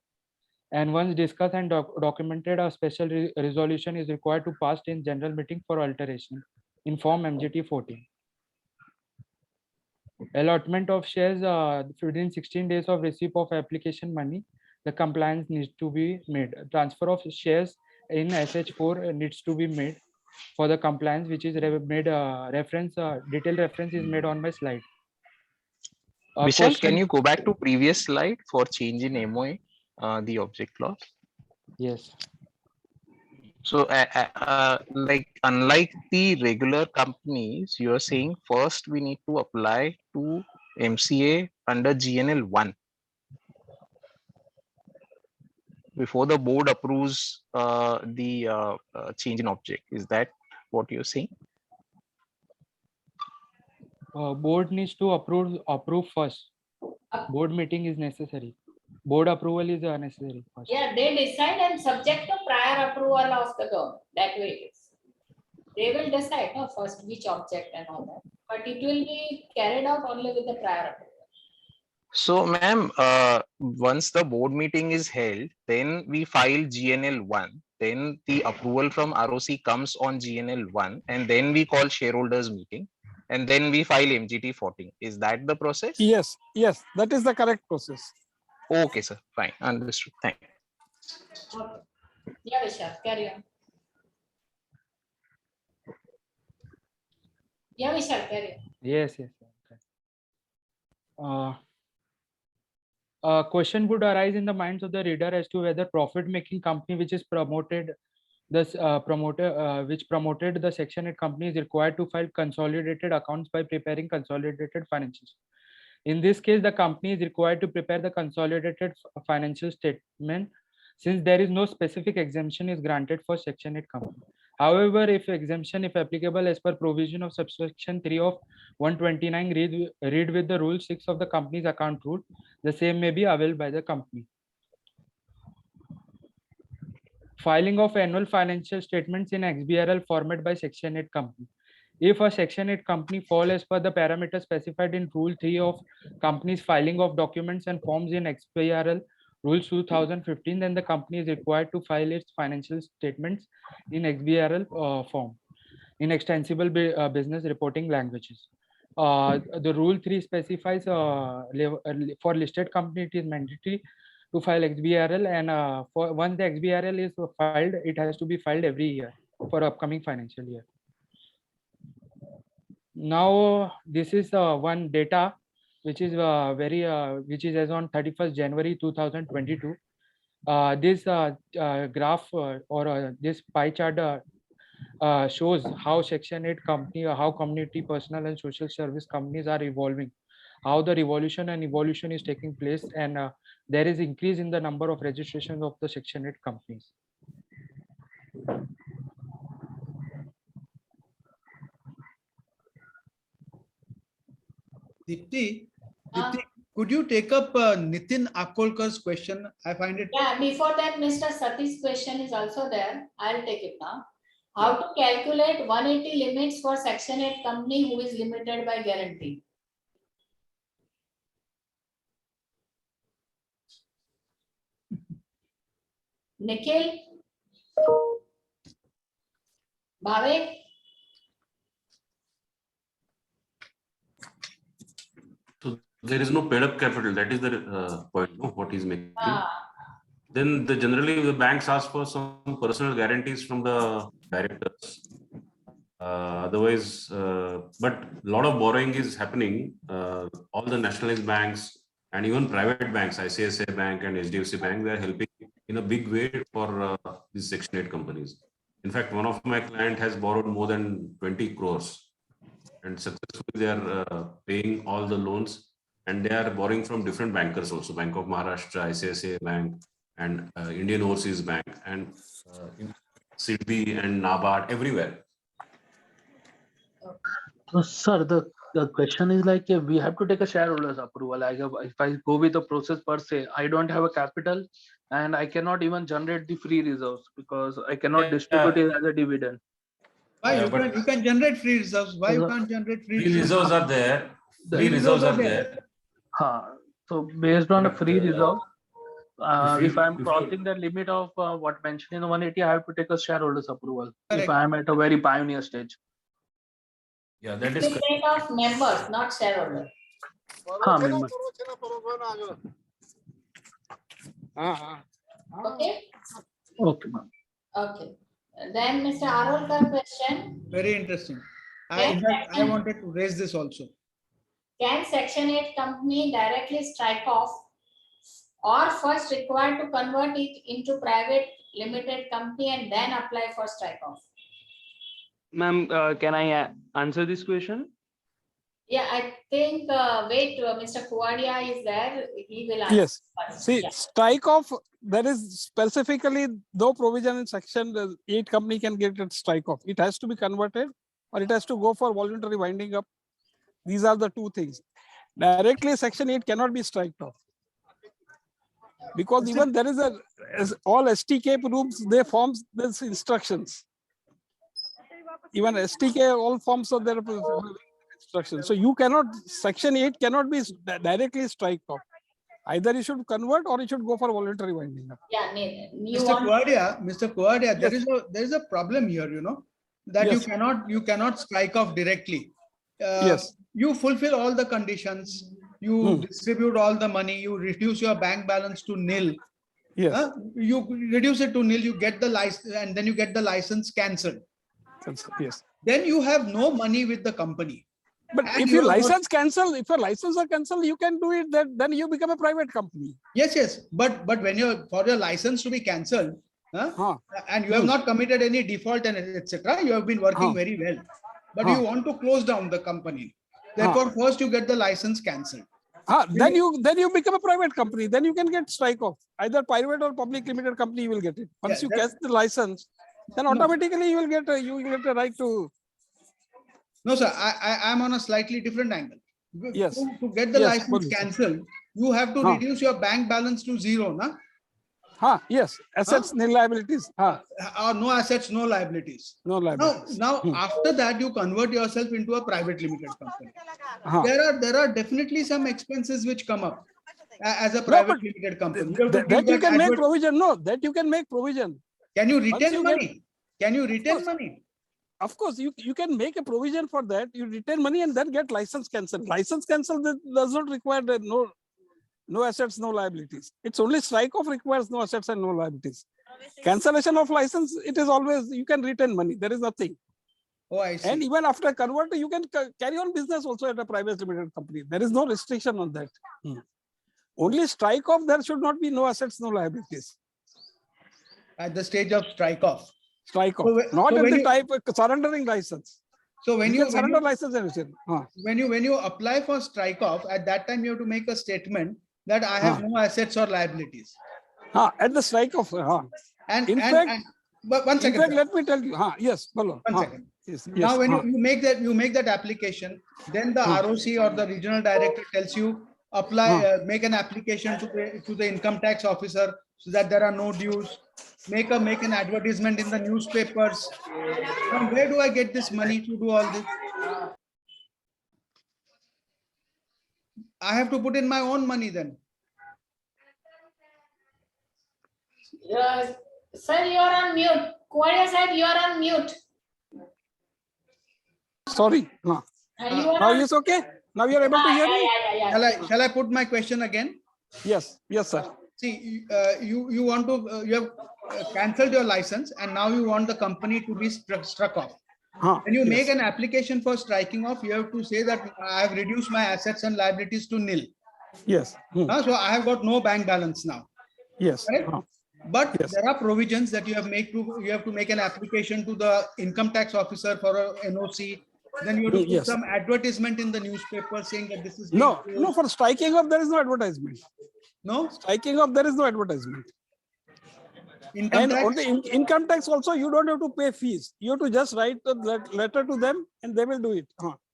And once discussed and documented, a special resolution is required to pass in general meeting for alteration in form MGT 14. Allotment of shares within 16 days of receipt of application money, the compliance needs to be made. Transfer of shares in SH4 needs to be made for the compliance, which is made detailed reference is made on my slide. Vishal, can you go back to previous slide for change in MOA, the object clause? Yes. So, like unlike the regular companies, you are saying first we need to apply to MCA under GNL 1 before the board approves the change in object. Is that what you're saying? Board needs to approve first. Board meeting is necessary. Board approval is necessary first. Yeah, they decide and subject to prior approval of the government. That way it is. They will decide first which object and all that. But it will be carried out only with the prior approval. So, ma'am, once the board meeting is held, then we file GNL 1. Then the approval from ROC comes on GNL 1, and then we call shareholders meeting, and then we file MGT 14. Is that the process? Yes, yes, that is the correct process. Okay, sir. Fine. Understood. Thank you. Okay. Yeah, Vishal, carry on. Yeah, Vishal, carry on. Yes, yes. Okay. A question would arise in the minds of the reader as to whether profit-making company which is promoted, which promoted the Section 8 company is required to file consolidated accounts by preparing consolidated financials. In this case, the company is required to prepare the consolidated financial statement, since there is no specific exemption is granted for Section 8 company. However, if exemption, if applicable as per provision of subsection 3 of 129, read with the rule 6 of the company's account rule, the same may be availed by the company. Filing of annual financial statements in XBRL format by Section 8 company. If a Section 8 company falls as per the parameters specified in Rule 3 of company's filing of documents and forms in XBRL Rules 2015, then the company is required to file its financial statements in XBRL form in extensible business reporting languages. The Rule 3 specifies for listed company, it is mandatory to file XBRL, and for once the XBRL is filed, it has to be filed every year for upcoming financial year. Now, this is one data which is which is as on 31st January 2022. This graph or this pie chart shows how Section 8 company, how community, personal and social service companies are evolving, how the revolution and evolution is taking place, and there is increase in the number of registrations of the Section 8 companies. Dipti, could you take up Nitin Akolkar's question? I find it. Yeah, before that, Mr. Sati's question is also there. I'll take it now. How to calculate 180 limits for Section 8 company who is limited by guarantee? Nikhil? Bhave? So there is no paid up capital. That is the point, no, what he's making. Then generally the banks ask for some personal guarantees from the directors. Otherwise, but a lot of borrowing is happening. All the nationalized banks and even private banks, ICICI Bank and HDFC Bank, they are helping in a big way for these Section 8 companies. In fact, one of my clients has borrowed more than 20 crores and successfully they are paying all the loans and they are borrowing from different bankers also, Bank of Maharashtra, ICICI Bank, and Indian Overseas Bank, and SIDBI and NABARD, everywhere. So, sir, the question is like, we have to take a shareholders approval. Like if I go with the process per se, I don't have a capital and I cannot even generate the free reserves because I cannot distribute it as a dividend. Why you can generate free reserves? Why you can't generate free reserves? Are there. Free reserves are there. So based on the free reserve, if I'm crossing the limit of what mentioned in the 180, I have to take a shareholders approval. Correct. If I am at a very pioneer stage. Yeah, that is correct. Of members, not shareholders. Members. Okay. Okay. Okay. Then Mr. Arolkar question. Very interesting. I wanted to raise this also. Can Section 8 company directly strike off or first required to convert it into private limited company and then apply for strike off? Ma'am, can I answer this question? Yeah, I think, wait, Mr. Kuvadia is there. He will answer. Yes. First. See, strike off, there is specifically no provision in Section 8 company can get it strike off. It has to be converted or it has to go for voluntary winding up. These are the two things. Directly, Section 8 cannot be striked off. Because even there is all STK groups, they form these instructions. Even STK all forms of their instructions. So you cannot, Section 8 cannot be directly strike off. Either you should convert or you should go for voluntary winding up. Yeah, Mr. Kuvadia, yes. there is a problem here, that yes. you cannot strike off directly. Yes. You fulfill all the conditions, you distribute all the money, you reduce your bank balance to nil. Yes. You reduce it to nil, you get the license, and then you get the license cancelled. Yes. Then you have no money with the company. But if your license cancel, if your license are cancelled, you can do it. Then you become a private company. Yes. But when for your license to be cancelled, and you have not committed any default and etc., you have been working very well. But you want to close down the company. Therefore, first you get the license cancelled. Then you become a private company. Then you can get strike off. Either private or public limited company, you will get it. Once you get the license, then automatically you will get a right to. No, sir. I am on a slightly different angle. Yes. To get the license cancelled, you have to reduce your bank balance to zero, na? Yes. Assets, nil liabilities. No assets, no liabilities. No liabilities. Now after that, you convert yourself into a private limited company. There are definitely some expenses which come up as a private limited company. That you can make provision. No, that you can make provision. Can you retain money? Can you retain money? Of course, you can make a provision for that. You retain money and then get license cancelled. License cancelled does not require no assets, no liabilities. It's only strike off requires no assets and no liabilities. Cancellation of license, it is always, you can retain money. There is nothing. Oh, I see. And even after convert, you can carry on business also at a private limited company. There is no restriction on that. Only strike off, there should not be no assets, no liabilities. At the stage of strike off. Strike off. Not at the type of surrendering license. So when you surrender license, when you apply for strike off, at that time you have to make a statement that I have no assets or liabilities. At the strike off. And in fact, one second. In fact, let me tell you. Yes, follow. 1 second. Yes, now, when you make that application, then the ROC or the regional director tells you apply, make an application to the income tax officer so that there are no dues. Make an advertisement in the newspapers. From where do I get this money to do all this? I have to put in my own money then. Sir, you are on mute. Kuvadia said you are on mute. Sorry. Now it's okay. Now you are able to hear me. Yeah. Shall I put my question again? Yes, sir. See, you have cancelled your license and now you want the company to be struck off. When you make an application for striking off, you have to say that I have reduced my assets and liabilities to nil. Yes. So I have got no bank balance now. Yes. Right? But there are provisions that you have to make an application to the income tax officer for a NOC, then you have to put Yes. some advertisement in the newspaper saying that this is No, being no, for striking off, there is no advertisement. No? Striking off, there is no advertisement. Income And tax? on the income tax also, you don't have to pay fees. You have to just write a letter to them and they will do it.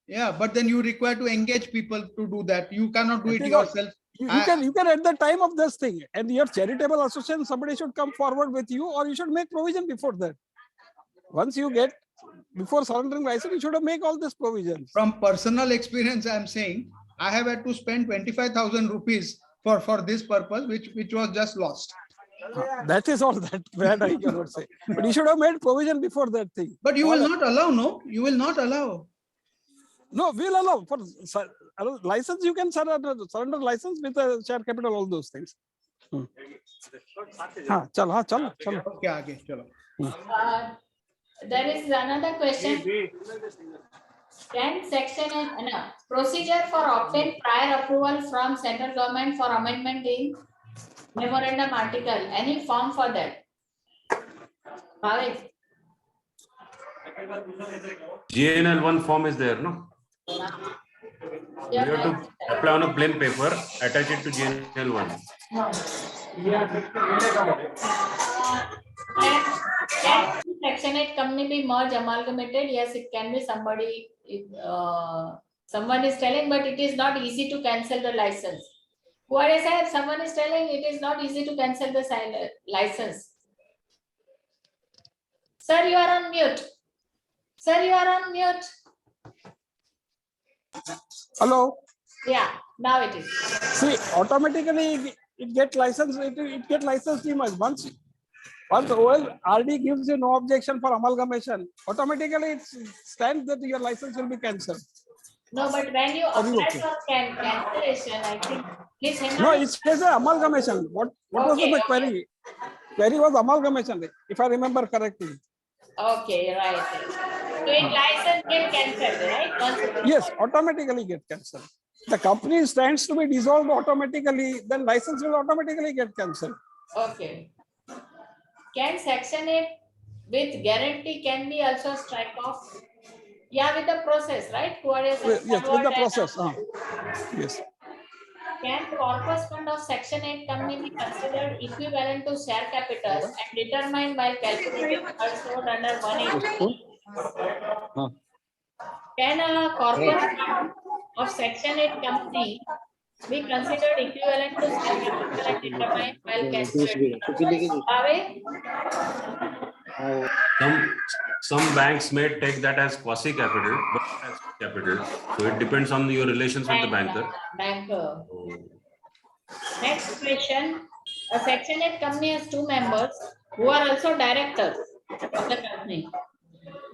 Yeah, but then you require to engage people to do that. You cannot do it That is all. yourself. You can at the time of this thing, and your charitable association, somebody should come forward with you, or you should make provision before that. Once you get, before surrendering license, you should make all these provisions. From personal experience, I'm saying I have had to spend 25,000 rupees for this purpose, which was just lost. That is all that I cannot say. But you should have made provision before that thing. But you will not allow, no? You will not allow. No, we'll allow for license. You can surrender license with a share capital, all those things. Chalo. Okay, aage, chalo. There is another question. Can section procedure for obtain prior approval from central government for amendment in memorandum article? Any form for that? Bhave? GNL1 form is there, no? You have to apply on a plain paper, attach it to GNL1. Can Section 8 company be merged, amalgamated? Yes, it can be. Somebody, someone is telling, but it is not easy to cancel the license. Kuvadia said, someone is telling it is not easy to cancel the license. Sir, you are on mute. Sir, you are on mute. Hello. Yeah, now it is. See, automatically it get licensed. It get licensed once RD gives you no objection for amalgamation. Automatically it stands that your license will be cancelled. No, but when you apply for cancellation, I think. Please hang on. No, it says amalgamation. What was the query? Query was amalgamation, if I remember correctly. Okay, right. So it license get cancelled, right? Yes, automatically get cancelled. The company stands to be dissolved automatically, then license will automatically get cancelled. Okay. Can Section 8 with guarantee can be also strike off? Yeah, with the process, right? Yes, with the process. Yes. Can corpus fund of Section 8 company be considered equivalent to share capital and determined by calculating threshold under 180? Can a corpus fund of Section 8 company be considered equivalent to share capital and determined by calculating? Some banks may take that as quasi capital, but not as capital. So it depends on your relations with the banker. Next question. A Section 8 company has 2 members who are also directors of the company.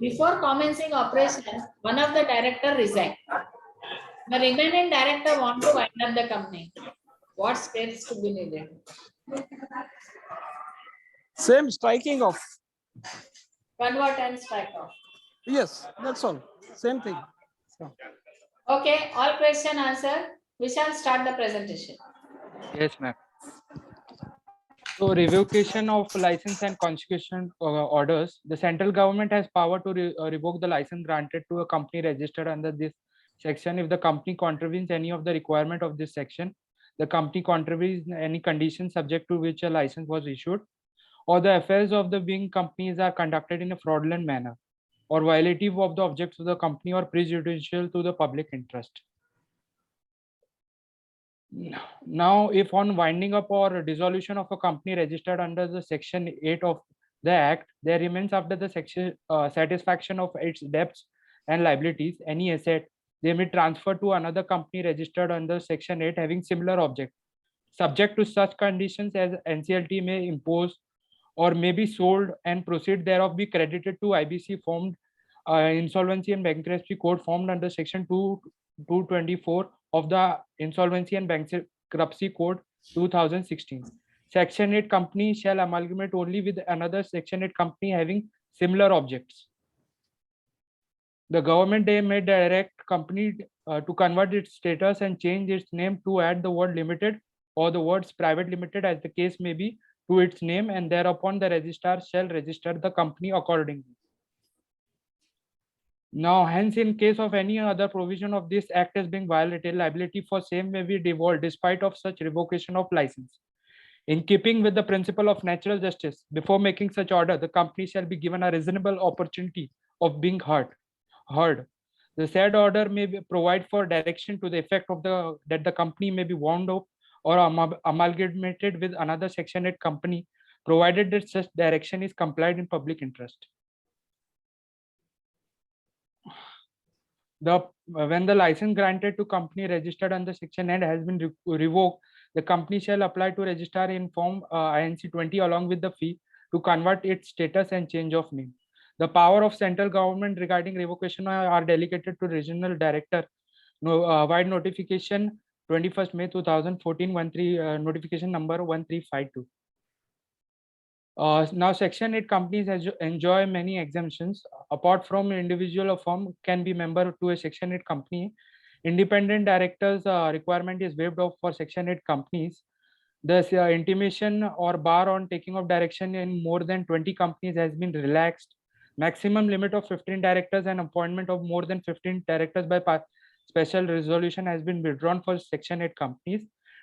Before commencing operation, one of the directors resigned. The remaining director wants to wind up the company. What steps to be needed? Same, striking off. Convert and strike off. Yes, that's all. Same thing. So. Okay, all question answered. We shall start the presentation. Yes, ma'am. So revocation of license and consecution orders. The central government has power to revoke the license granted to a company registered under this section if the company contravenes any of the requirement of this section, the company contravenes any conditions subject to which a license was issued, or the affairs of the being companies are conducted in a fraudulent manner, or violative of the objects of the company or prejudicial to the public interest. Now, if on winding up or dissolution of a company registered under the Section 8 of the Act, there remains after the section satisfaction of its debts and liabilities, any asset, they may transfer to another company registered under Section 8 having similar object, subject to such conditions as NCLT may impose, or may be sold and proceed thereof be credited to IBC formed Insolvency and Bankruptcy Code formed under Section 224 of the Insolvency and Bankruptcy Code 2016. Section 8 company shall amalgamate only with another Section 8 company having similar objects. The government may direct company to convert its status and change its name to add the word limited or the words private limited as the case may be to its name, and thereupon the registrar shall register the company accordingly. Now, hence, in case of any other provision of this act as being violated, liability for same may be devolved despite of such revocation of license. In keeping with the principle of natural justice, before making such order, the company shall be given a reasonable opportunity of being heard. The said order may provide for direction to the effect of that the company may be wound up or amalgamated with another Section 8 company, provided that such direction is complied in public interest. When the license granted to company registered under Section 8 has been revoked, the company shall apply to registrar in Form INC 20 along with the fee to convert its status and change of name. The power of central government regarding revocation are delegated to regional director. Wide notification 21st May 2014, notification number 1352. Now, Section 8 companies enjoy many exemptions. Apart from individual or firm can be member to a Section 8 company. Independent directors requirement is waived off for Section 8 companies. The intimation or bar on taking of direction in more than 20 companies has been relaxed. Maximum limit of 15 directors and appointment of more than 15 directors by special resolution has been withdrawn for Section 8 companies.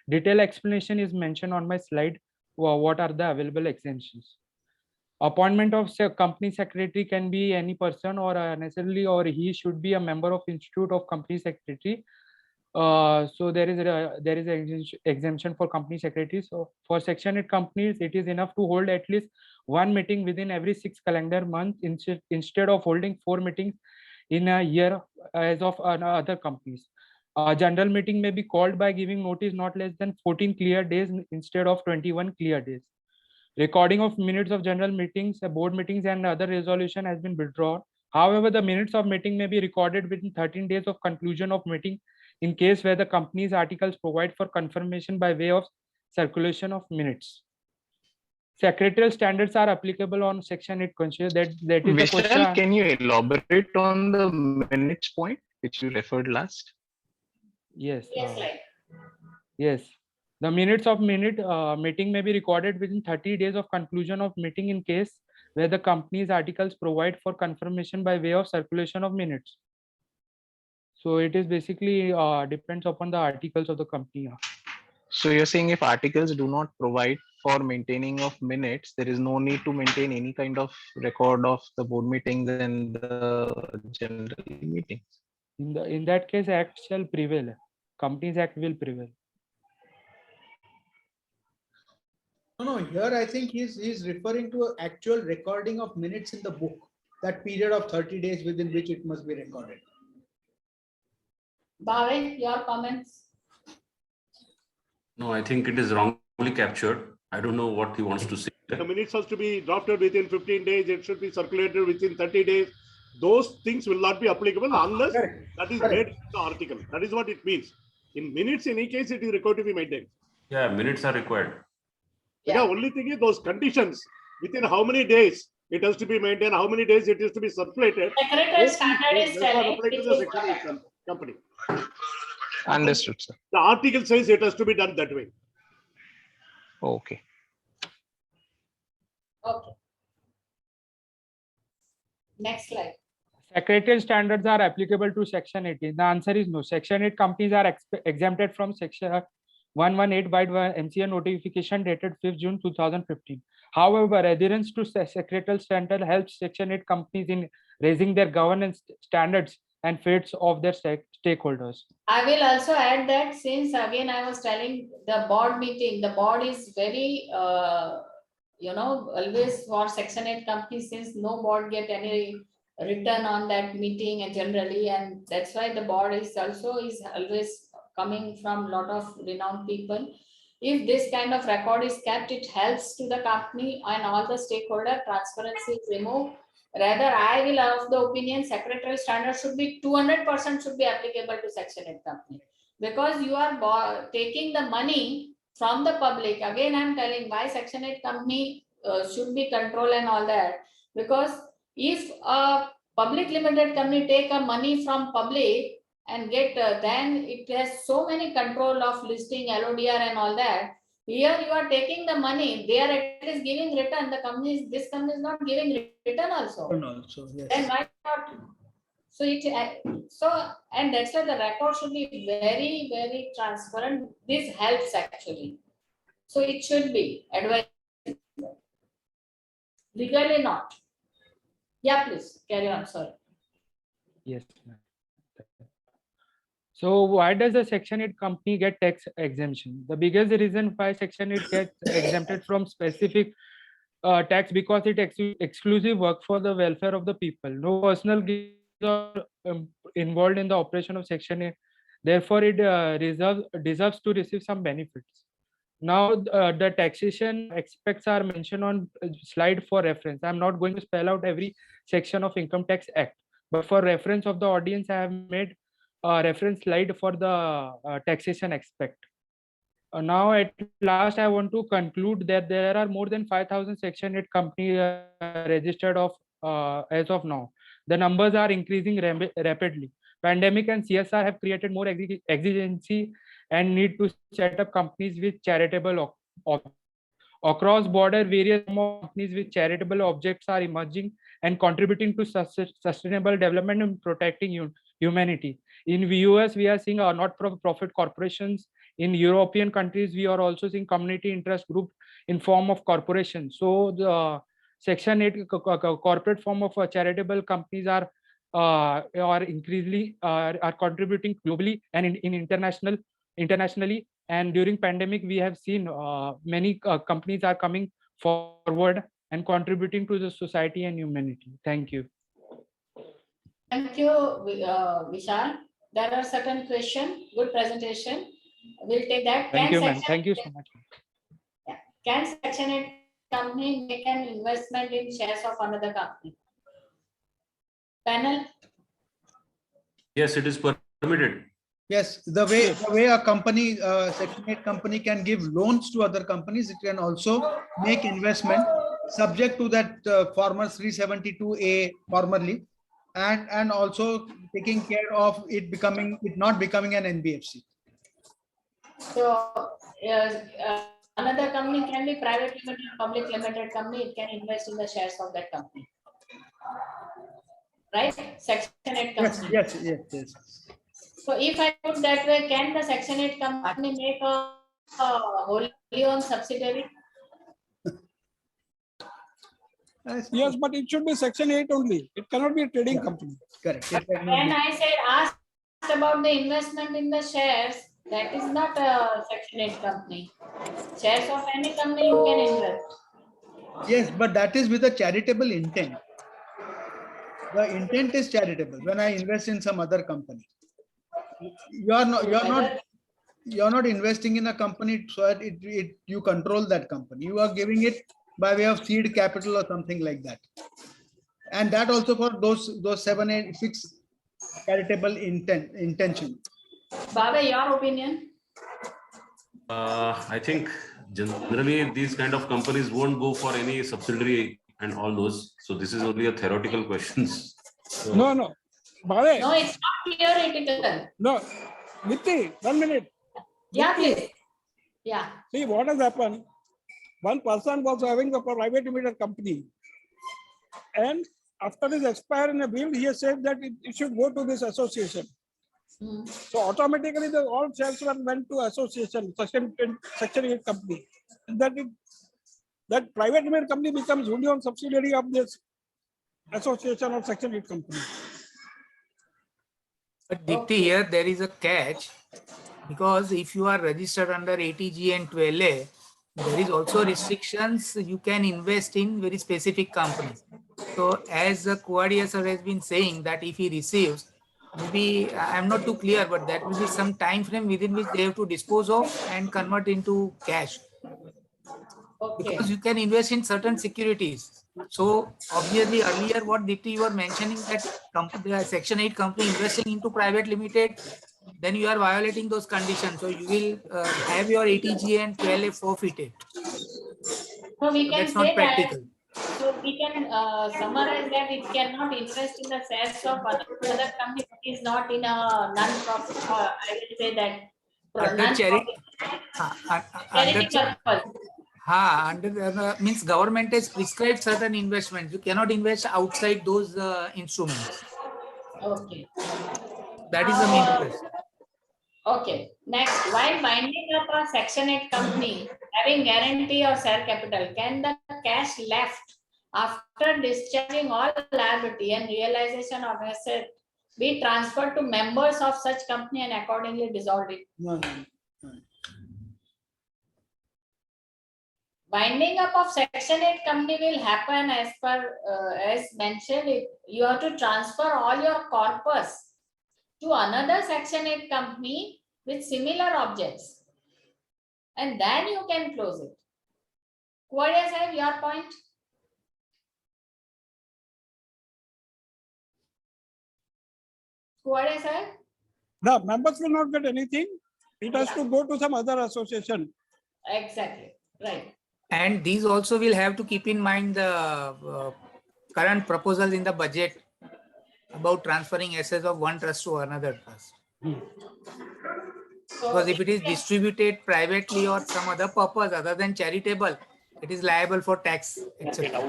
Detailed explanation is mentioned on my slide. What are the available exemptions? Appointment of company secretary can be any person or necessarily, or he should be a member of Institute of Company Secretary. So there is an exemption for company secretaries. So for Section 8 companies, it is enough to hold at least one meeting within every 6 calendar months instead of holding 4 meetings in a year as of other companies. A general meeting may be called by giving notice not less than 14 clear days instead of 21 clear days. Recording of minutes of general meetings, board meetings, and other resolution has been withdrawn. However, the minutes of meeting may be recorded within 13 days of conclusion of meeting in case where the company's articles provide for confirmation by way of circulation of minutes. Secretarial standards are applicable on Section 8. That is the Vishal, question. can you elaborate on the minutes point which you referred last? Yes. Yes, Yes. The minutes of meeting may be recorded within 30 days of conclusion of meeting in case where the company's articles provide for confirmation by way of circulation of minutes. So it is basically depends upon the articles of the company. So you're saying if articles do not provide for maintaining of minutes, there is no need to maintain any kind of record of the board meetings and the general meetings. In that case, Act shall prevail. Companies Act will prevail. No, here I think he's referring to actual recording of minutes in the book, that period of 30 days within which it must be recorded. Bhave, your comments? No, I think it is wrongly captured. I don't know what he wants to say. The minutes has to be drafted within 15 days. It should be circulated within 30 days. Those things will not be applicable unless that is made in the article. That is what it means. In minutes, in any case, it is required to be maintained. Yeah, minutes are required. The only thing is those conditions within how many days it has to be maintained, how many days it is to be circulated. Secretary standard is telling apply to the Section 8 company. Understood, sir. The article says it has to be done that way. Okay. Okay. Next slide. Secretarial standards are applicable to Section 18. The answer is no. Section 8 companies are exempted from Section 118 by MCA notification dated 5th June 2015. However, adherence to secretarial standard helps Section 8 companies in raising their governance standards and fates of their stakeholders. I will also add that since again I was telling the board meeting, the board is very, always for Section 8 companies, since no board get any return on that meeting and generally, and that's why the board is always coming from a lot of renowned people. If this kind of record is kept, it helps to the company and all the stakeholder. Transparency is removed. Rather, I will have the opinion secretarial standard should be 200% should be applicable to Section 8 company, because you are taking the money from the public. Again, I'm telling why Section 8 company should be controlled and all that, because if a public limited company take a money from public and get then it has so many control of listing, LODR and all that. Here you are taking the money, they are at least giving return. This company is not giving return also. Yes. Then why not So and that's why the record should be very, very transparent. This helps actually. So it should be advised. Legally not. Yeah, please carry on. Sorry. Yes, ma'am. So why does a Section 8 company get tax exemption? The biggest reason why Section 8 gets exempted from specific tax because it exclusive work for the welfare of the people. No personal gains are involved in the operation of Section 8. Therefore, it deserves to receive some benefits. Now, the taxation aspects are mentioned on slide for reference. I'm not going to spell out every section of Income Tax Act, but for reference of the audience, I have made a reference slide for the taxation aspect. Now, at last, I want to conclude that there are more than 5,000 Section 8 companies registered as of now. The numbers are increasing rapidly. Pandemic and CSR have created more exigency and need to set up companies with charitable across border. Various companies with charitable objects are emerging and contributing to sustainable development and protecting humanity. In the US, we are seeing not-for-profit corporations. In European countries, we are also seeing community interest group in form of corporations. So the Section 8 corporate form of charitable companies are increasingly are contributing globally and internationally. And during pandemic, we have seen many companies are coming forward and contributing to the society and humanity. Thank you. Thank you, Vishal. There are certain questions. Good presentation. We'll take that. Thank you, ma'am. Thank you so much. Yeah. Can Section 8 company make an investment in shares of another company? Panel? Yes, it is permitted. Yes, the way a company, Section 8 company can give loans to other companies, it can also make investment subject to that former 372A formerly, and also taking care of it not becoming an NBFC. So another company can be private limited, public limited company. It can invest in the shares of that company, right? Section 8 company. Yes. So if I put that way, can the Section 8 company make a wholly owned subsidiary? Yes, but it should be Section 8 only. It cannot be a trading company. Correct. When I said asked about the investment in the shares, that is not a Section 8 company. Shares of any company you can invest. Yes, but that is with a charitable intent. The intent is charitable. When I invest in some other company, you're not investing in a company so that you control that company. You are giving it by way of seed capital or something like that. And that also for those 7, 8, 6 charitable intention. Bhave, your opinion? I think generally these kind of companies won't go for any subsidiary and all those. So this is only a theoretical questions. So, No. Bhave. No, it's not theoretical. No. Dipti, 1 minute. Yeah, Dipti. please. Yeah. See what has happened. One person was having a private limited company. And after his expire in a will, he has said that it should go to this association. So automatically all shares went to association, Section 8 company. And that private limited company becomes wholly owned subsidiary of this association of Section 8 company. But Dipti, here there is a catch, because if you are registered under ATG and 12A, there is also restrictions. You can invest in very specific companies. So as Kuvadia sir has been saying that if he receives, maybe I'm not too clear, but that will be some time frame within which they have to dispose of and convert into cash. Okay. Because you can invest in certain securities. So obviously earlier what Dipti you were mentioning that Section 8 company investing into private limited, then you are violating those conditions. So you will have your ATG and 12A forfeited. So we can that's not say practical. that. So we can summarize that it cannot invest in the shares of another company which is not in a non-profit. I will say that. Under charity means government has prescribed certain investments. You cannot invest outside those instruments. Okay. That is the main question. Okay. Next, while winding up a Section 8 company having guarantee or share capital, can the cash left after discharging all liability and realization of asset be transferred to members of such company and accordingly dissolved it? No. Winding up of Section 8 company will happen as per as mentioned. You have to transfer all your corpus to another Section 8 company with similar objects, and then you can close it. Kuvadia sahib, your point? Kuvadia sahib? The members will not get anything. It has to go to some other association. Exactly, right. And these also will have to keep in mind the current proposals in the budget about transferring assets of one trust to another trust. Because if it is distributed privately or some other purpose other than charitable, it is liable for tax, etc.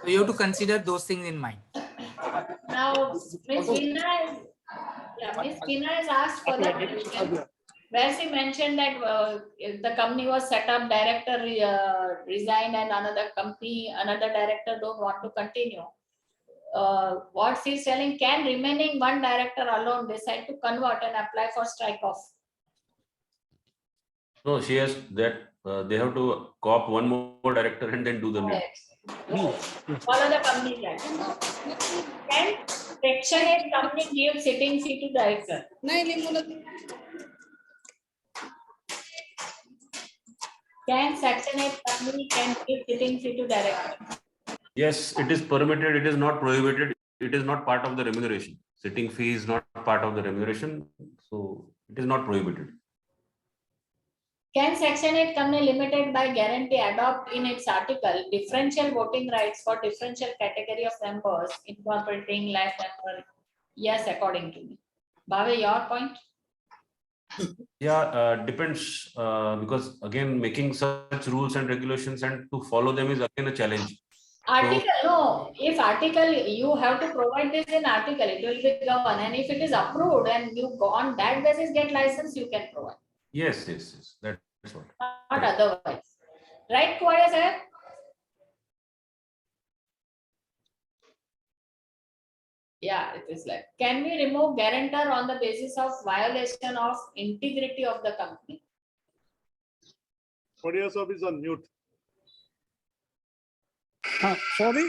So you have to consider those things in mind. Now, Ms. Veena has asked for the question where she mentioned that the company was set up, director resigned, and another director don't want to continue. What she's telling, can remaining one director alone decide to convert and apply for strike off? No, she has that they have to co-opt one more director and then do the new. Follow the company plan. Can Section 8 company give sitting fee to director? Can Section 8 company can give sitting fee to director? Yes, it is permitted. It is not prohibited. It is not part of the remuneration. Sitting fee is not part of the remuneration, so it is not prohibited. Can Section 8 company limited by guarantee adopt in its article differential voting rights for differential category of members, incorporating life member? Yes, according to me. Bhave, your point? Yeah, depends because again, making such rules and regulations and to follow them is again a challenge. Article, no. If article, you have to provide this in article, it will be governed. And if it is approved and you go on that basis get license, you can provide. Yes. That's what. Not otherwise. Right, Kuvadia sir? Yeah, it is like, can we remove guarantor on the basis of violation of integrity of the company? Kuvadia sir is on mute. Sorry?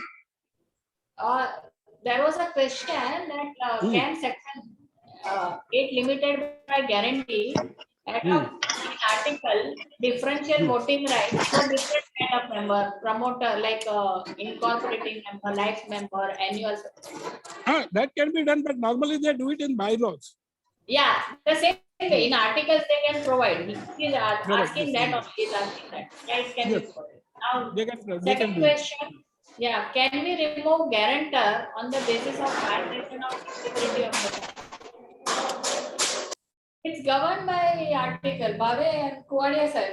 There was a question that can Section 8 limited by guarantee adopt in article differential voting rights for different kind of member, promoter like incorporating member, life member, annual. That can be done, but normally they do it in bylaws. Yeah, the same way in articles they can provide. He is asking that or he is asking that. Yeah, it can be provided. Now, second question. Yeah, can we remove guarantor on the basis of violation of integrity of the company? It's governed by article. Bhave and Kuvadia sir.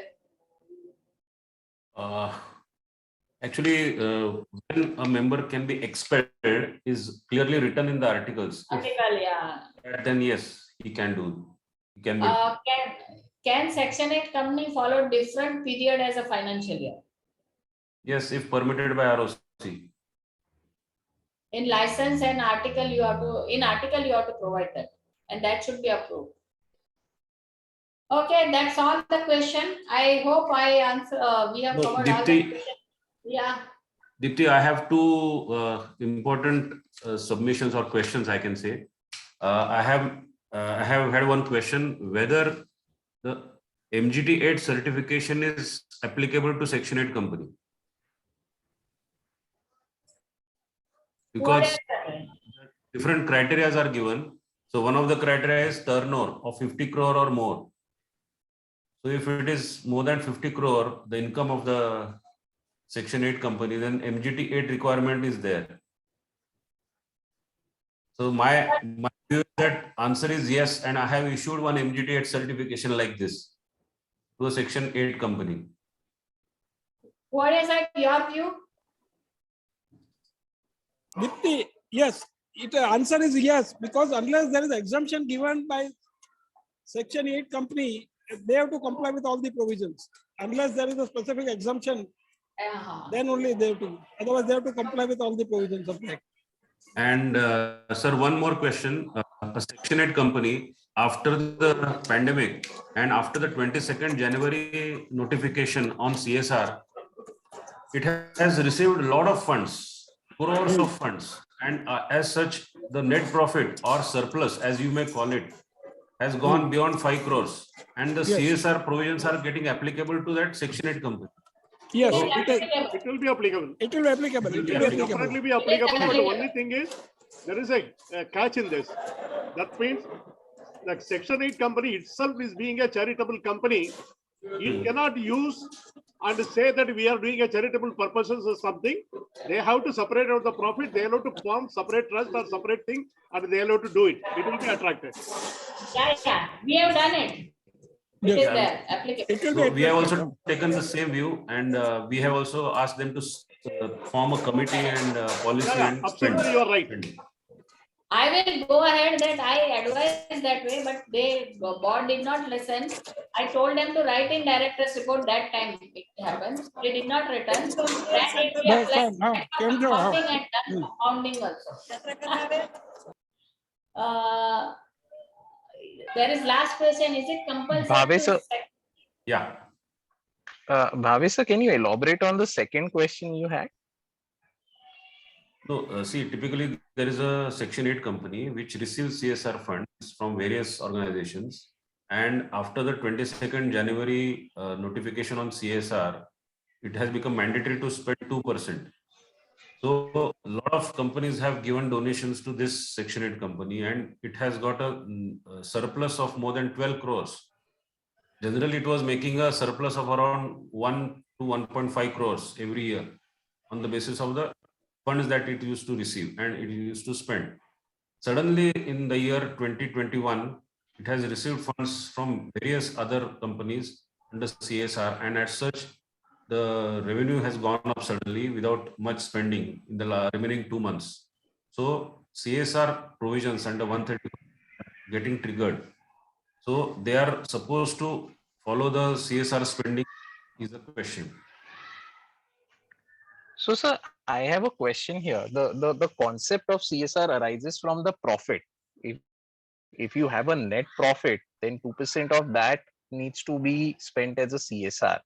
Actually, when a member can be expelled is clearly written in the articles. Article, yeah. Then yes, he can do. He can be. Can Section 8 company follow different period as a financial year? Yes, if permitted by ROC. In license and article, you have to provide that, and that should be approved. Okay, that's all the question. I hope I answer. We have covered all the questions. Yeah. Dipti, I have two important submissions or questions I can say. I have had one question whether the MGT 8 certification is applicable to Section 8 company. Because different criteria are given. So one of the criteria is turnover of 50 crore or more. So if it is more than 50 crore, the income of the Section 8 company, then MGT 8 requirement is there. So my view is that answer is yes, and I have issued one MGT 8 certification like this to a Section 8 company. What is that your view? Dipti, yes, answer is yes, because unless there is exemption given by Section 8 company, they have to comply with all the provisions. Unless there is a specific exemption, then only they have to. Otherwise, they have to comply with all the provisions of the Act. And sir, one more question. A Section 8 company, after the pandemic and after the 22nd January notification on CSR, it has received a lot of funds, crores of funds. And as such, the net profit or surplus, as you may call it, has gone beyond 5 crores. And the CSR provisions are getting applicable to that Section 8 company. Yes, So, it will be applicable. It will be applicable. It will be definitely be applicable. But the only thing is, there is a catch in this. That means that Section 8 company itself is being a charitable company. It cannot use and say that we are doing a charitable purposes or something. They have to separate out the profit. They have to form separate trust or separate thing, and they have to do it. It will be attracted. Yeah, we have done it. It is there, applicable. So we have also taken the same view, and we have also asked them to form a committee and policy. And absolutely, you are right. I will go ahead that I advise that way, but the board did not listen. I told them to write in director's report that time it happens. They did not return. So that it we applied compounding and done compounding also. There is last question. Is it compulsory? Bhave sir. Yeah. Bhave sir, can you elaborate on the second question you had? No, see, typically there is a Section 8 company which receives CSR funds from various organizations. And after the 22nd January notification on CSR, it has become mandatory to spend 2%. So a lot of companies have given donations to this Section 8 company, and it has got a surplus of more than 12 crores. Generally, it was making a surplus of around 1 to 1.5 crores every year on the basis of the funds that it used to receive and it used to spend. Suddenly, in the year 2021, it has received funds from various other companies under CSR, and as such, the revenue has gone up suddenly without much spending in the remaining 2 months. So CSR provisions under 130 getting triggered. So they are supposed to follow the CSR spending is the question. So, sir, I have a question here. The concept of CSR arises from the profit. If you have a net profit, then 2% of that needs to be spent as a CSR.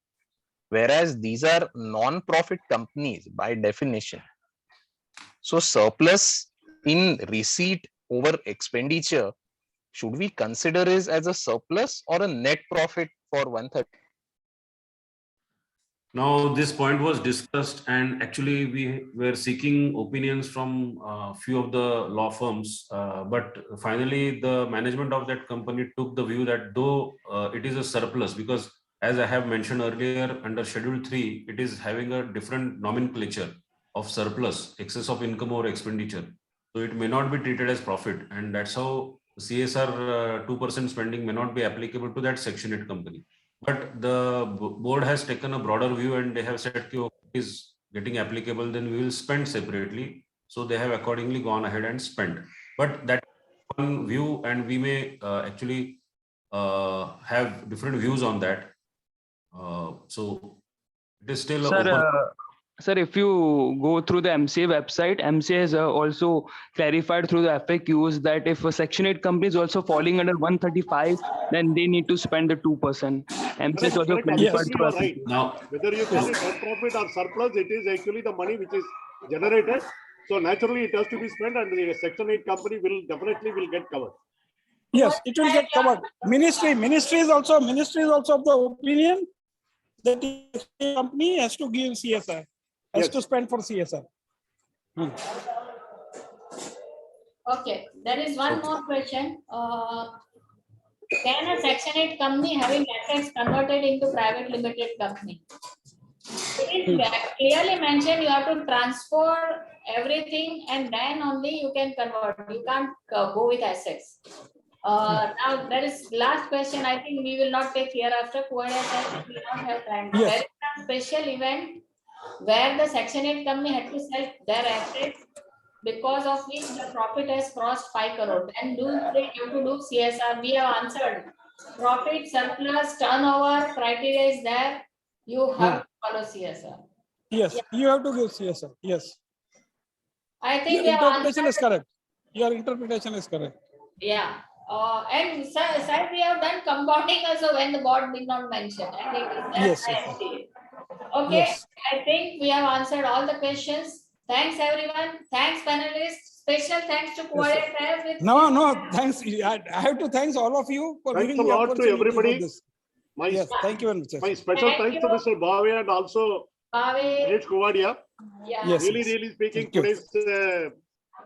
Whereas these are non-profit companies by definition. So surplus in receipt over expenditure, should we consider it as a surplus or a net profit for 130? Now, this point was discussed, and actually we were seeking opinions from a few of the law firms, but finally the management of that company took the view that though it is a surplus, because as I have mentioned earlier, under Schedule 3, it is having a different nomenclature of surplus, excess of income or expenditure. So it may not be treated as profit, and that's how CSR 2% spending may not be applicable to that Section 8 company. But the board has taken a broader view and they have said, okay, is getting applicable, then we will spend separately. So they have accordingly gone ahead and spent. But that one view, and we may actually have different views on that. So it is still open. Sir, if you go through the MCA website, MCA has also clarified through the FAQs that if a Section 8 company is also falling under 135, then they need to spend the 2%. MCA is also clarified through right. Now, whether you call it net profit or surplus, it is actually the money which is generated. So naturally, it has to be spent, and the Section 8 company will definitely get covered. Yes, it will get covered. Ministry is also of the opinion that the company has to give CSR. Has to spend for CSR. Okay, there is one more question. Can a Section 8 company having assets converted into private limited company? It is clearly mentioned you have to transfer everything and then only you can convert. You can't go with assets. Now there is last question. I think we will not take hereafter. Kuvadia said we will not have time. Yes. There is a special event where the Section 8 company had to sell their assets because of which the profit has crossed 5 crore. Then do they have to do CSR? We have answered. Profit, surplus, turnover criteria is there. You have to follow CSR. Yes, you have to give CSR. Yes. I think Your we have interpretation answered. is correct. Your interpretation is correct. Yeah. And sir, we have done compounding also when the board did not mention. And it is there. Yes, I yes, see it. Okay. Yes. I think we have answered all the questions. Thanks everyone. Thanks panelists. Special thanks to Kuvadia sir with No, thanks. I have to thank all of you for Thanks giving a me lot to opportunity everybody. for this. My, Yes, thank you very much. my special Thank thanks you. to Mr. Bhave and also Bhave. Kuvadia. Yeah. Yes, Really, yes. really speaking, Thank you. today's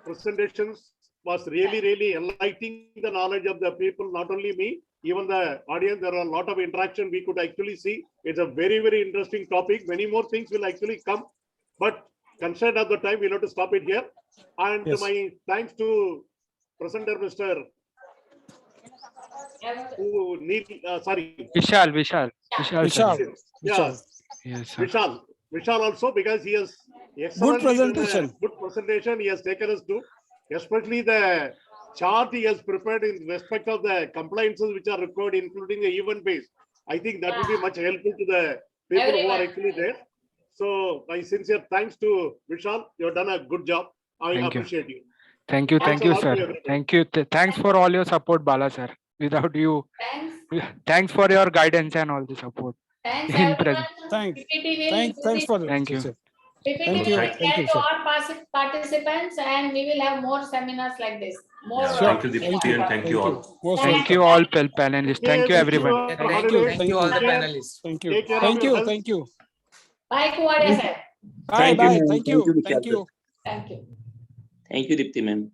presentations was really enlightening the knowledge of the people, not only me, even the audience. There are a lot of interaction we could actually see. It's a very interesting topic. Many more things will actually come, but constraint of the time, we'll have to stop it here. And Yes. my thanks to presenter, Mr. Vishal. Yeah. Yes, sir. Vishal also, because he has excellently done a good presentation. He has taken us to, especially the chart he has prepared in respect of the compliances which are required, including the event base. I think that will be much helpful to the people who are actually there. So my sincere thanks to Vishal. You have done a good job. I appreciate you. Thank you, Thanks a lot to sir. everybody. Thank you. Thanks for all your support, Bala sir. Without you, thanks for your guidance and all the support. Thanks In everyone. Thanks. PPT will Thanks for Thank you. PPT Thank will you. be Thank shared you, to sir. all participants, and we will have more seminars like this. More. Thank you, Dipti, and thank you all. Thank you all panelists. Thank you everyone. Thank you all the panelists. Thank you. Take care of Thank your you. health. Thank you. Bye, Kuvadia sir. Bye. Thank you, Bye. ma'am. Thank Thank you, you. Vishal Thank sir. you. Thank you. Thank you, Dipti ma'am.